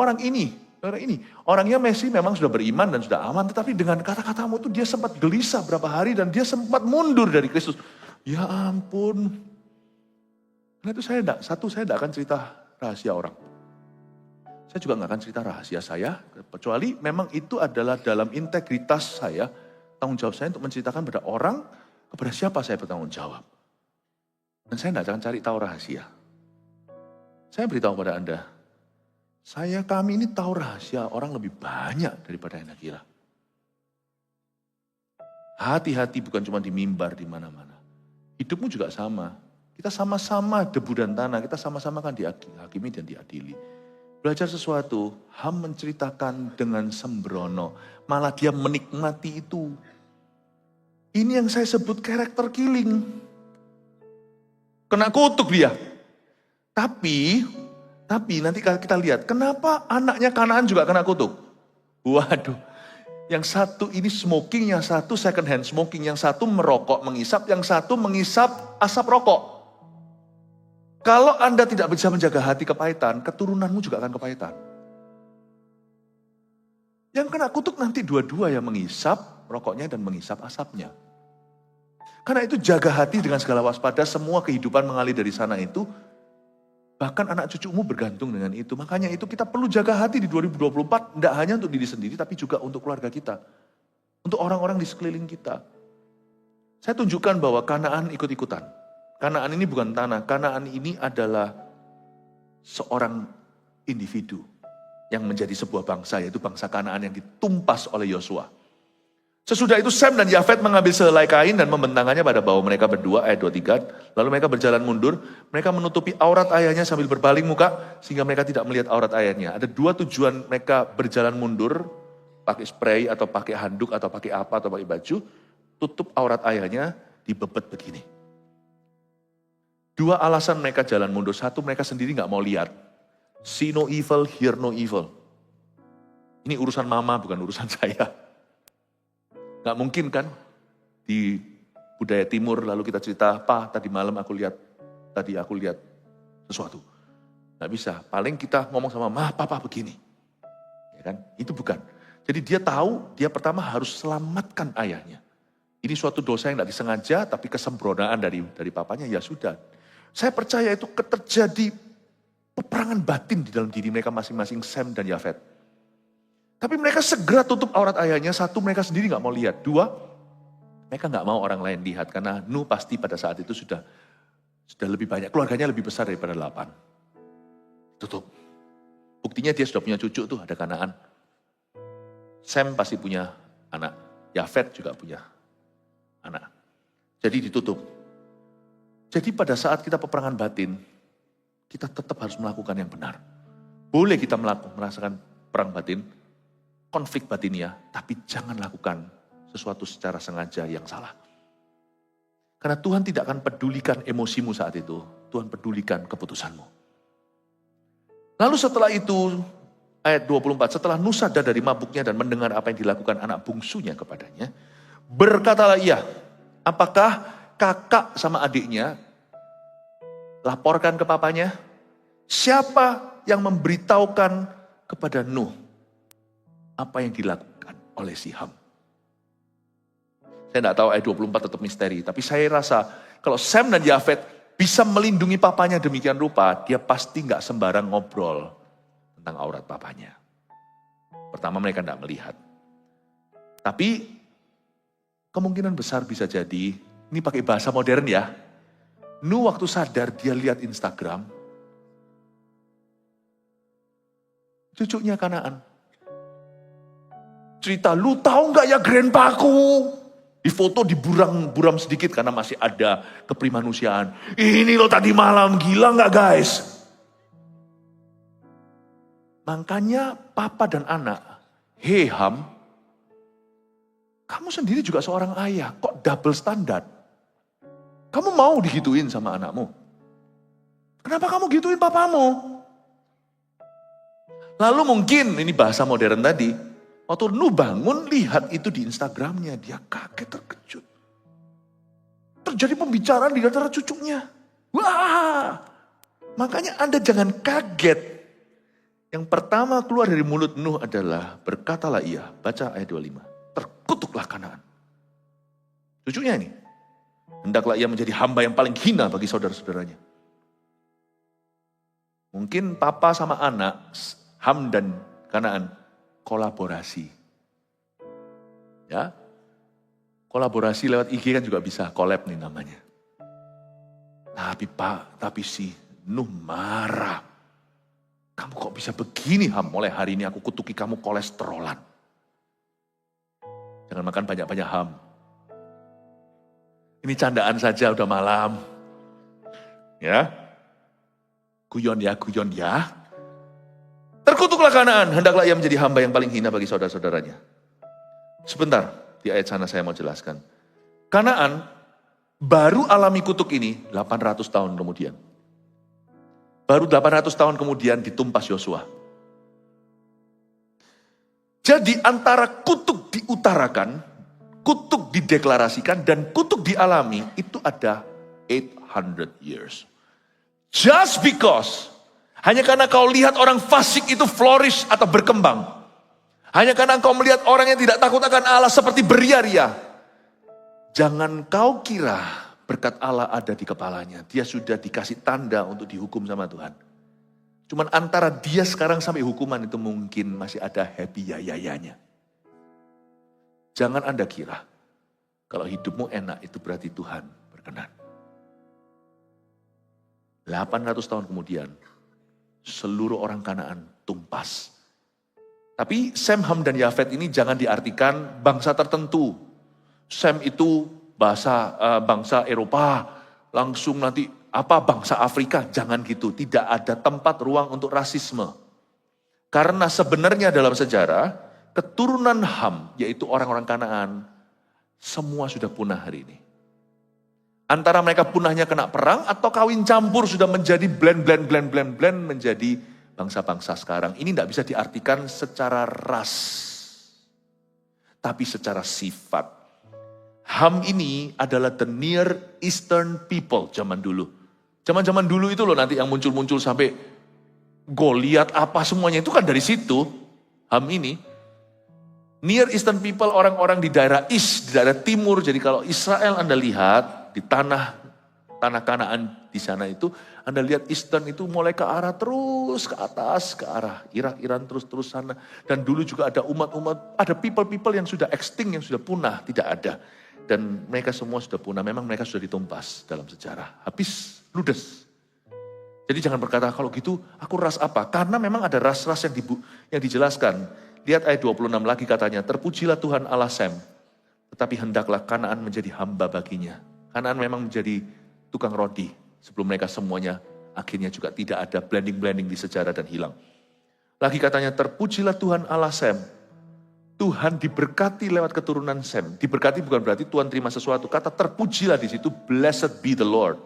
orangnya Messi memang sudah beriman dan sudah aman, tetapi dengan kata-katamu itu dia sempat gelisah berapa hari dan dia sempat mundur dari Kristus. Ya ampun. Karena itu saya tidak akan cerita rahasia orang. Saya juga nggak akan cerita rahasia saya, kecuali memang itu adalah dalam integritas saya, tanggung jawab saya untuk menceritakan pada orang, kepada siapa saya bertanggung jawab. Dan saya tidak akan cari tahu rahasia. Saya beritahu pada Anda, kami ini tahu rahasia orang lebih banyak daripada yang Anda kira. Hati-hati bukan cuma di mimbar, di mana-mana. Hidupmu juga sama. Kita sama-sama debu dan tanah, kita sama-sama kan dihakimi dan diadili. Belajar sesuatu, Ham menceritakan dengan sembrono, malah dia menikmati itu. Ini yang saya sebut karakter killing. Kena kutuk dia. Tapi nanti kita lihat, kenapa anaknya Kanaan juga kena kutuk? Waduh, yang satu ini smoking, yang satu second hand smoking, yang satu merokok, mengisap, yang satu mengisap asap rokok. Kalau Anda tidak bisa menjaga hati kepahitan, keturunanmu juga akan kepahitan. Yang kena kutuk nanti dua-dua yang mengisap rokoknya dan mengisap asapnya. Karena itu jaga hati dengan segala waspada, semua kehidupan mengalir dari sana itu. Bahkan anak cucumu bergantung dengan itu. Makanya itu kita perlu jaga hati di 2024, tidak hanya untuk diri sendiri, tapi juga untuk keluarga kita. Untuk orang-orang di sekeliling kita. Saya tunjukkan bahwa Kanaan ikut-ikutan. Kanaan ini bukan tanah, Kanaan ini adalah seorang individu yang menjadi sebuah bangsa, yaitu bangsa Kanaan yang ditumpas oleh Yosua. Sesudah itu Sem dan Yafet mengambil sehelai kain dan membentangkannya pada bahu mereka berdua, ayat 23. Lalu mereka berjalan mundur, mereka menutupi aurat ayahnya sambil berpaling muka, sehingga mereka tidak melihat aurat ayahnya. Ada dua tujuan mereka berjalan mundur, pakai spray atau pakai handuk atau pakai apa atau pakai baju, tutup aurat ayahnya, dibebet begini. Dua alasan mereka jalan mundur. Satu, mereka sendiri gak mau lihat. See no evil, hear no evil. Ini urusan mama, bukan urusan saya. Gak mungkin kan, di budaya timur lalu kita cerita, "Pa, tadi malam aku lihat tadi aku lihat sesuatu. Nggak bisa, paling kita ngomong sama papa begini. Ya kan? Itu bukan. Jadi dia tahu, dia pertama harus selamatkan ayahnya. Ini suatu dosa yang tidak disengaja, tapi kesembronaan dari papanya, ya sudah. Saya percaya itu terjadi peperangan batin di dalam diri mereka masing-masing, Sem dan Yafet. Tapi mereka segera tutup aurat ayahnya. Satu, mereka sendiri nggak mau lihat. Dua, mereka nggak mau orang lain lihat. Karena Nuh pasti pada saat itu sudah lebih banyak. Keluarganya lebih besar daripada 8. Tutup. Buktinya dia sudah punya cucu tuh, ada Kanaan. Sem pasti punya anak. Yafet juga punya anak. Jadi ditutup. Jadi pada saat kita peperangan batin, kita tetap harus melakukan yang benar. Boleh kita merasakan perang batin, konflik batinia, tapi jangan lakukan sesuatu secara sengaja yang salah. Karena Tuhan tidak akan pedulikan emosimu saat itu, Tuhan pedulikan keputusanmu. Lalu setelah itu, ayat 24, setelah Nuh sadar dari mabuknya dan mendengar apa yang dilakukan anak bungsunya kepadanya, berkatalah ia, apakah kakak sama adiknya laporkan ke papanya? Siapa yang memberitahukan kepada Nuh apa yang dilakukan oleh si Ham? Saya tidak tahu ayat 24 tetap misteri, tapi saya rasa kalau Sem dan Yafet bisa melindungi papanya demikian rupa, dia pasti nggak sembarang ngobrol tentang aurat papanya. Pertama mereka tidak melihat. Tapi kemungkinan besar bisa jadi, ini pakai bahasa modern ya. Nuh waktu sadar dia lihat Instagram, cucunya Kanaan. Cerita, lu tahu nggak ya grandpaku? Di foto diburam sedikit karena masih ada keprimanusiaan. Ini lo tadi malam, gila nggak guys? Makanya papa dan anak, hei Ham, kamu sendiri juga seorang ayah, kok double standar? Kamu mau digituin sama anakmu? Kenapa kamu gituin papamu? Lalu mungkin, ini bahasa modern tadi, waktu Nuh bangun, lihat itu di Instagramnya, dia kaget terkejut. Terjadi pembicaraan di antara cucunya. Wah, makanya Anda jangan kaget. Yang pertama keluar dari mulut Nuh adalah, berkatalah ia, baca ayat 25, terkutuklah Kanaan. Cucunya ini, hendaklah ia menjadi hamba yang paling hina bagi saudara-saudaranya. Mungkin papa sama anak, Ham dan Kanaan, kolaborasi. Ya. Kolaborasi lewat IG kan juga bisa, collab nih namanya. Tapi si Nuh marah. Kamu kok bisa begini Ham, mulai hari ini aku kutuki kamu kolesterolan. Jangan makan banyak-banyak Ham. Ini candaan saja udah malam. Ya. Guyon ya. Terkutuklah Kanaan, hendaklah ia menjadi hamba yang paling hina bagi saudara-saudaranya. Sebentar, di ayat sana saya mau jelaskan. Kanaan baru alami kutuk ini 800 tahun kemudian. Baru 800 tahun kemudian ditumpas Yosua. Jadi antara kutuk diutarakan, kutuk dideklarasikan, dan kutuk dialami, itu ada 800 years. Just because, hanya karena kau lihat orang fasik itu flourish atau berkembang. Hanya karena kau melihat orang yang tidak takut akan Allah seperti beria-ria. Jangan kau kira berkat Allah ada di kepalanya. Dia sudah dikasih tanda untuk dihukum sama Tuhan. Cuman antara dia sekarang sampai hukuman itu mungkin masih ada happy ya-ya-nya. Jangan Anda kira kalau hidupmu enak itu berarti Tuhan berkenan. 800 tahun kemudian, seluruh orang Kanaan tumpas. Tapi Sem, Ham, dan Yafet ini jangan diartikan bangsa tertentu. Sem itu bangsa Eropa, langsung nanti bangsa Afrika, jangan gitu. Tidak ada tempat ruang untuk rasisme. Karena sebenarnya dalam sejarah, keturunan Ham, yaitu orang-orang Kanaan, semua sudah punah hari ini. Antara mereka punahnya kena perang atau kawin campur sudah menjadi blend menjadi bangsa-bangsa sekarang. Ini tidak bisa diartikan secara ras, tapi secara sifat. Ham ini adalah the Near Eastern people zaman dulu. Zaman-zaman dulu itu loh nanti yang muncul-muncul sampai Goliat apa semuanya itu kan dari situ. Ham ini. Near Eastern people, orang-orang di daerah East, di daerah timur. Jadi kalau Israel Anda lihat di tanah Kanaan di sana itu, Anda lihat Eastern itu mulai ke arah terus ke atas, ke arah Irak, Iran terus sana. Dan dulu juga ada umat-umat, ada people-people yang sudah extinct, yang sudah punah, tidak ada. Dan mereka semua sudah punah, memang mereka sudah ditumpas dalam sejarah. Habis, ludes. Jadi jangan berkata, kalau gitu aku ras apa? Karena memang ada ras-ras yang dijelaskan. Lihat ayat 26 lagi katanya, terpujilah Tuhan Allah Sem, tetapi hendaklah Kanaan menjadi hamba baginya. Kanaan memang menjadi tukang rodi, sebelum mereka semuanya akhirnya juga tidak ada blending-blending di sejarah dan hilang. Lagi katanya, terpujilah Tuhan Allah Sem. Tuhan diberkati lewat keturunan Sem. Diberkati bukan berarti Tuhan terima sesuatu. Kata terpujilah di situ, blessed be the Lord.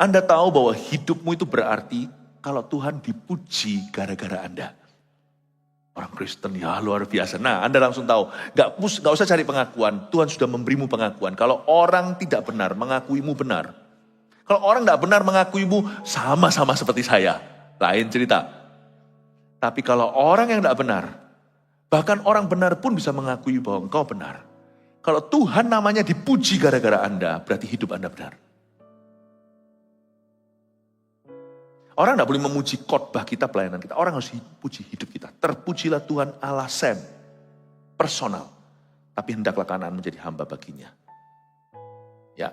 Anda tahu bahwa hidupmu itu berarti kalau Tuhan dipuji gara-gara Anda. Orang Kristen ya luar biasa. Nah Anda langsung tahu, gak usah cari pengakuan. Tuhan sudah memberimu pengakuan. Kalau orang tidak benar, mengakuimu benar. Kalau orang tidak benar mengakuimu sama-sama seperti saya. Lain cerita. Tapi kalau orang yang tidak benar, bahkan orang benar pun bisa mengakui bahwa engkau benar. Kalau Tuhan namanya dipuji gara-gara Anda, berarti hidup Anda benar. Orang tidak boleh memuji khotbah kita, pelayanan kita. Orang harus puji hidup kita. Terpujilah Tuhan Allah Sem. Personal. Tapi hendaklah Kanaan menjadi hamba baginya. Ya.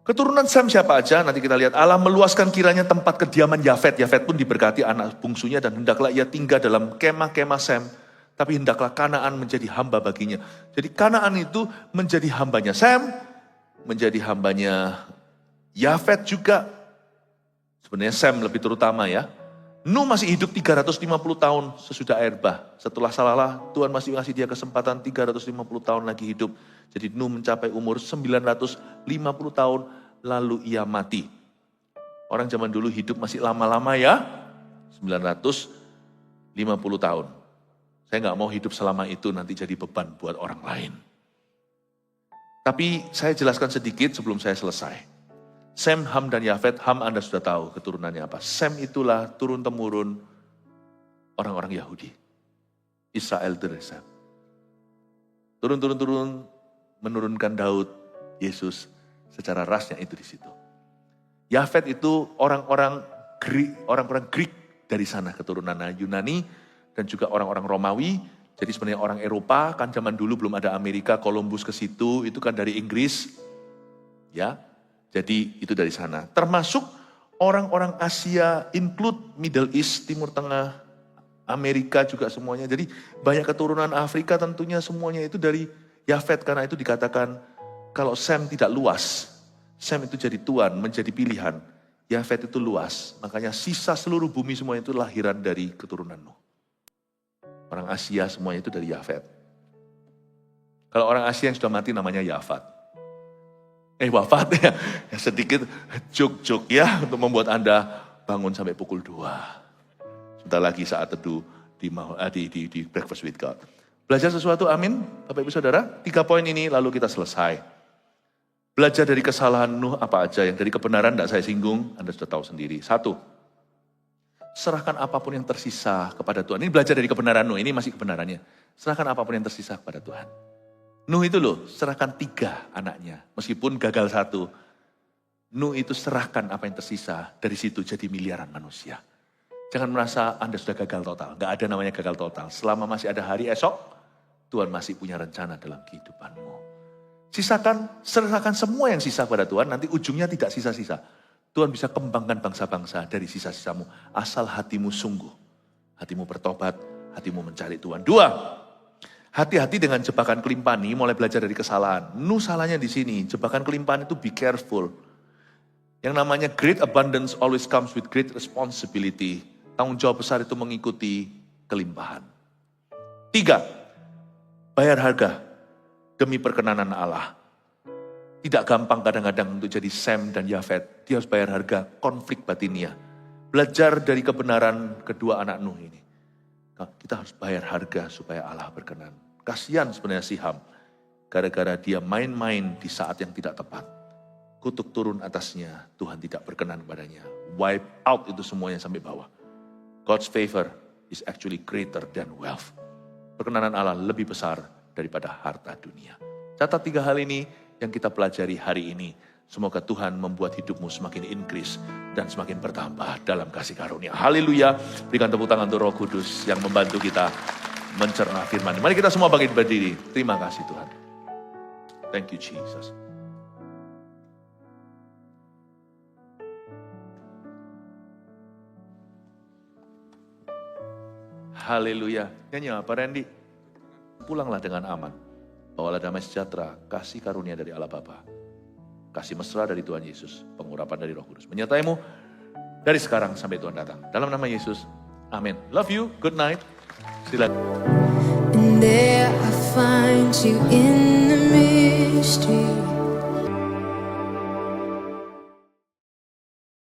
Keturunan Sem siapa aja? Nanti kita lihat. Allah meluaskan kiranya tempat kediaman Yafet. Yafet pun diberkati anak bungsunya. Dan hendaklah ia tinggal dalam kemah-kemah Sem. Tapi hendaklah Kanaan menjadi hamba baginya. Jadi Kanaan itu menjadi hambanya Sem. Menjadi hambanya Yafet juga. Sebenarnya Sem lebih terutama ya. Nuh masih hidup 350 tahun sesudah air bah. Setelah salah Tuhan masih ngasih dia kesempatan 350 tahun lagi hidup. Jadi Nuh mencapai umur 950 tahun lalu ia mati. Orang zaman dulu hidup masih lama-lama ya. 950 tahun. Saya nggak mau hidup selama itu nanti jadi beban buat orang lain. Tapi saya jelaskan sedikit sebelum saya selesai. Sem, Ham, dan Yafet. Ham Anda sudah tahu keturunannya apa. Sem itulah turun-temurun orang-orang Yahudi. Israel dari Sem. Turun-turun menurunkan Daud, Yesus, secara rasnya itu di situ. Yafet itu orang-orang Greek dari sana keturunannya Yunani dan juga orang-orang Romawi. Jadi sebenarnya orang Eropa, kan zaman dulu belum ada Amerika, Columbus ke situ, itu kan dari Inggris. Ya. Jadi itu dari sana. Termasuk orang-orang Asia, include Middle East, Timur Tengah, Amerika juga semuanya. Jadi banyak keturunan Afrika tentunya semuanya itu dari Yafet. Karena itu dikatakan kalau Sem tidak luas, Sem itu jadi tuan, menjadi pilihan. Yafet itu luas. Makanya sisa seluruh bumi semuanya itu lahiran dari keturunan Nuh. Orang Asia semuanya itu dari Yafet. Kalau orang Asia yang sudah mati namanya Yafat. Wafat ya. Sedikit juk-juk ya untuk membuat Anda bangun sampai pukul 2. Sebentar lagi saat teduh di Breakfast with God. Belajar sesuatu, amin. Bapak Ibu Saudara, 3 poin ini lalu kita selesai. Belajar dari kesalahan Nuh apa aja, yang dari kebenaran tidak saya singgung, Anda sudah tahu sendiri. 1, serahkan apapun yang tersisa kepada Tuhan. Ini belajar dari kebenaran Nuh, ini masih kebenarannya. Serahkan apapun yang tersisa kepada Tuhan. Nuh itu loh, serahkan 3 anaknya. Meskipun gagal 1. Nuh itu serahkan apa yang tersisa. Dari situ jadi miliaran manusia. Jangan merasa Anda sudah gagal total. Gak ada namanya gagal total. Selama masih ada hari esok, Tuhan masih punya rencana dalam kehidupanmu. Serahkan semua yang sisa kepada Tuhan. Nanti ujungnya tidak sisa-sisa. Tuhan bisa kembangkan bangsa-bangsa dari sisa-sisamu. Asal hatimu sungguh. Hatimu bertobat, hatimu mencari Tuhan. 2, hati-hati dengan jebakan kelimpahan ini, mulai belajar dari kesalahan. Nuh salahnya di sini, jebakan kelimpahan itu be careful. Yang namanya great abundance always comes with great responsibility. Tanggung jawab besar itu mengikuti kelimpahan. 3, bayar harga demi perkenanan Allah. Tidak gampang kadang-kadang untuk jadi Sem dan Yafet. Dia harus bayar harga konflik batinnya. Belajar dari kebenaran kedua anak Nuh ini. Kita harus bayar harga supaya Allah berkenan. Kasihan sebenarnya si Ham. Gara-gara dia main-main di saat yang tidak tepat. kutuk turun atasnya, Tuhan tidak berkenan padanya. Wipe out itu semuanya sampai bawah. God's favor is actually greater than wealth. Perkenanan Allah lebih besar daripada harta dunia. Catat 3 hal ini yang kita pelajari hari ini. Semoga Tuhan membuat hidupmu semakin increase dan semakin bertambah dalam kasih karunia. Haleluya. Berikan tepuk tangan untuk Roh Kudus yang membantu kita mencerna firman. Mari kita semua bangkit berdiri. Terima kasih Tuhan. Thank you Jesus. Haleluya. Nyanyi apa Randy? Pulanglah dengan aman. Bawalah damai sejahtera, kasih karunia dari Allah Bapa, kasih mesra dari Tuhan Yesus, pengurapan dari Roh Kudus menyertaimu dari sekarang sampai Tuhan datang. Dalam nama Yesus, amin. Love you, good night. Silakan. And there I find you in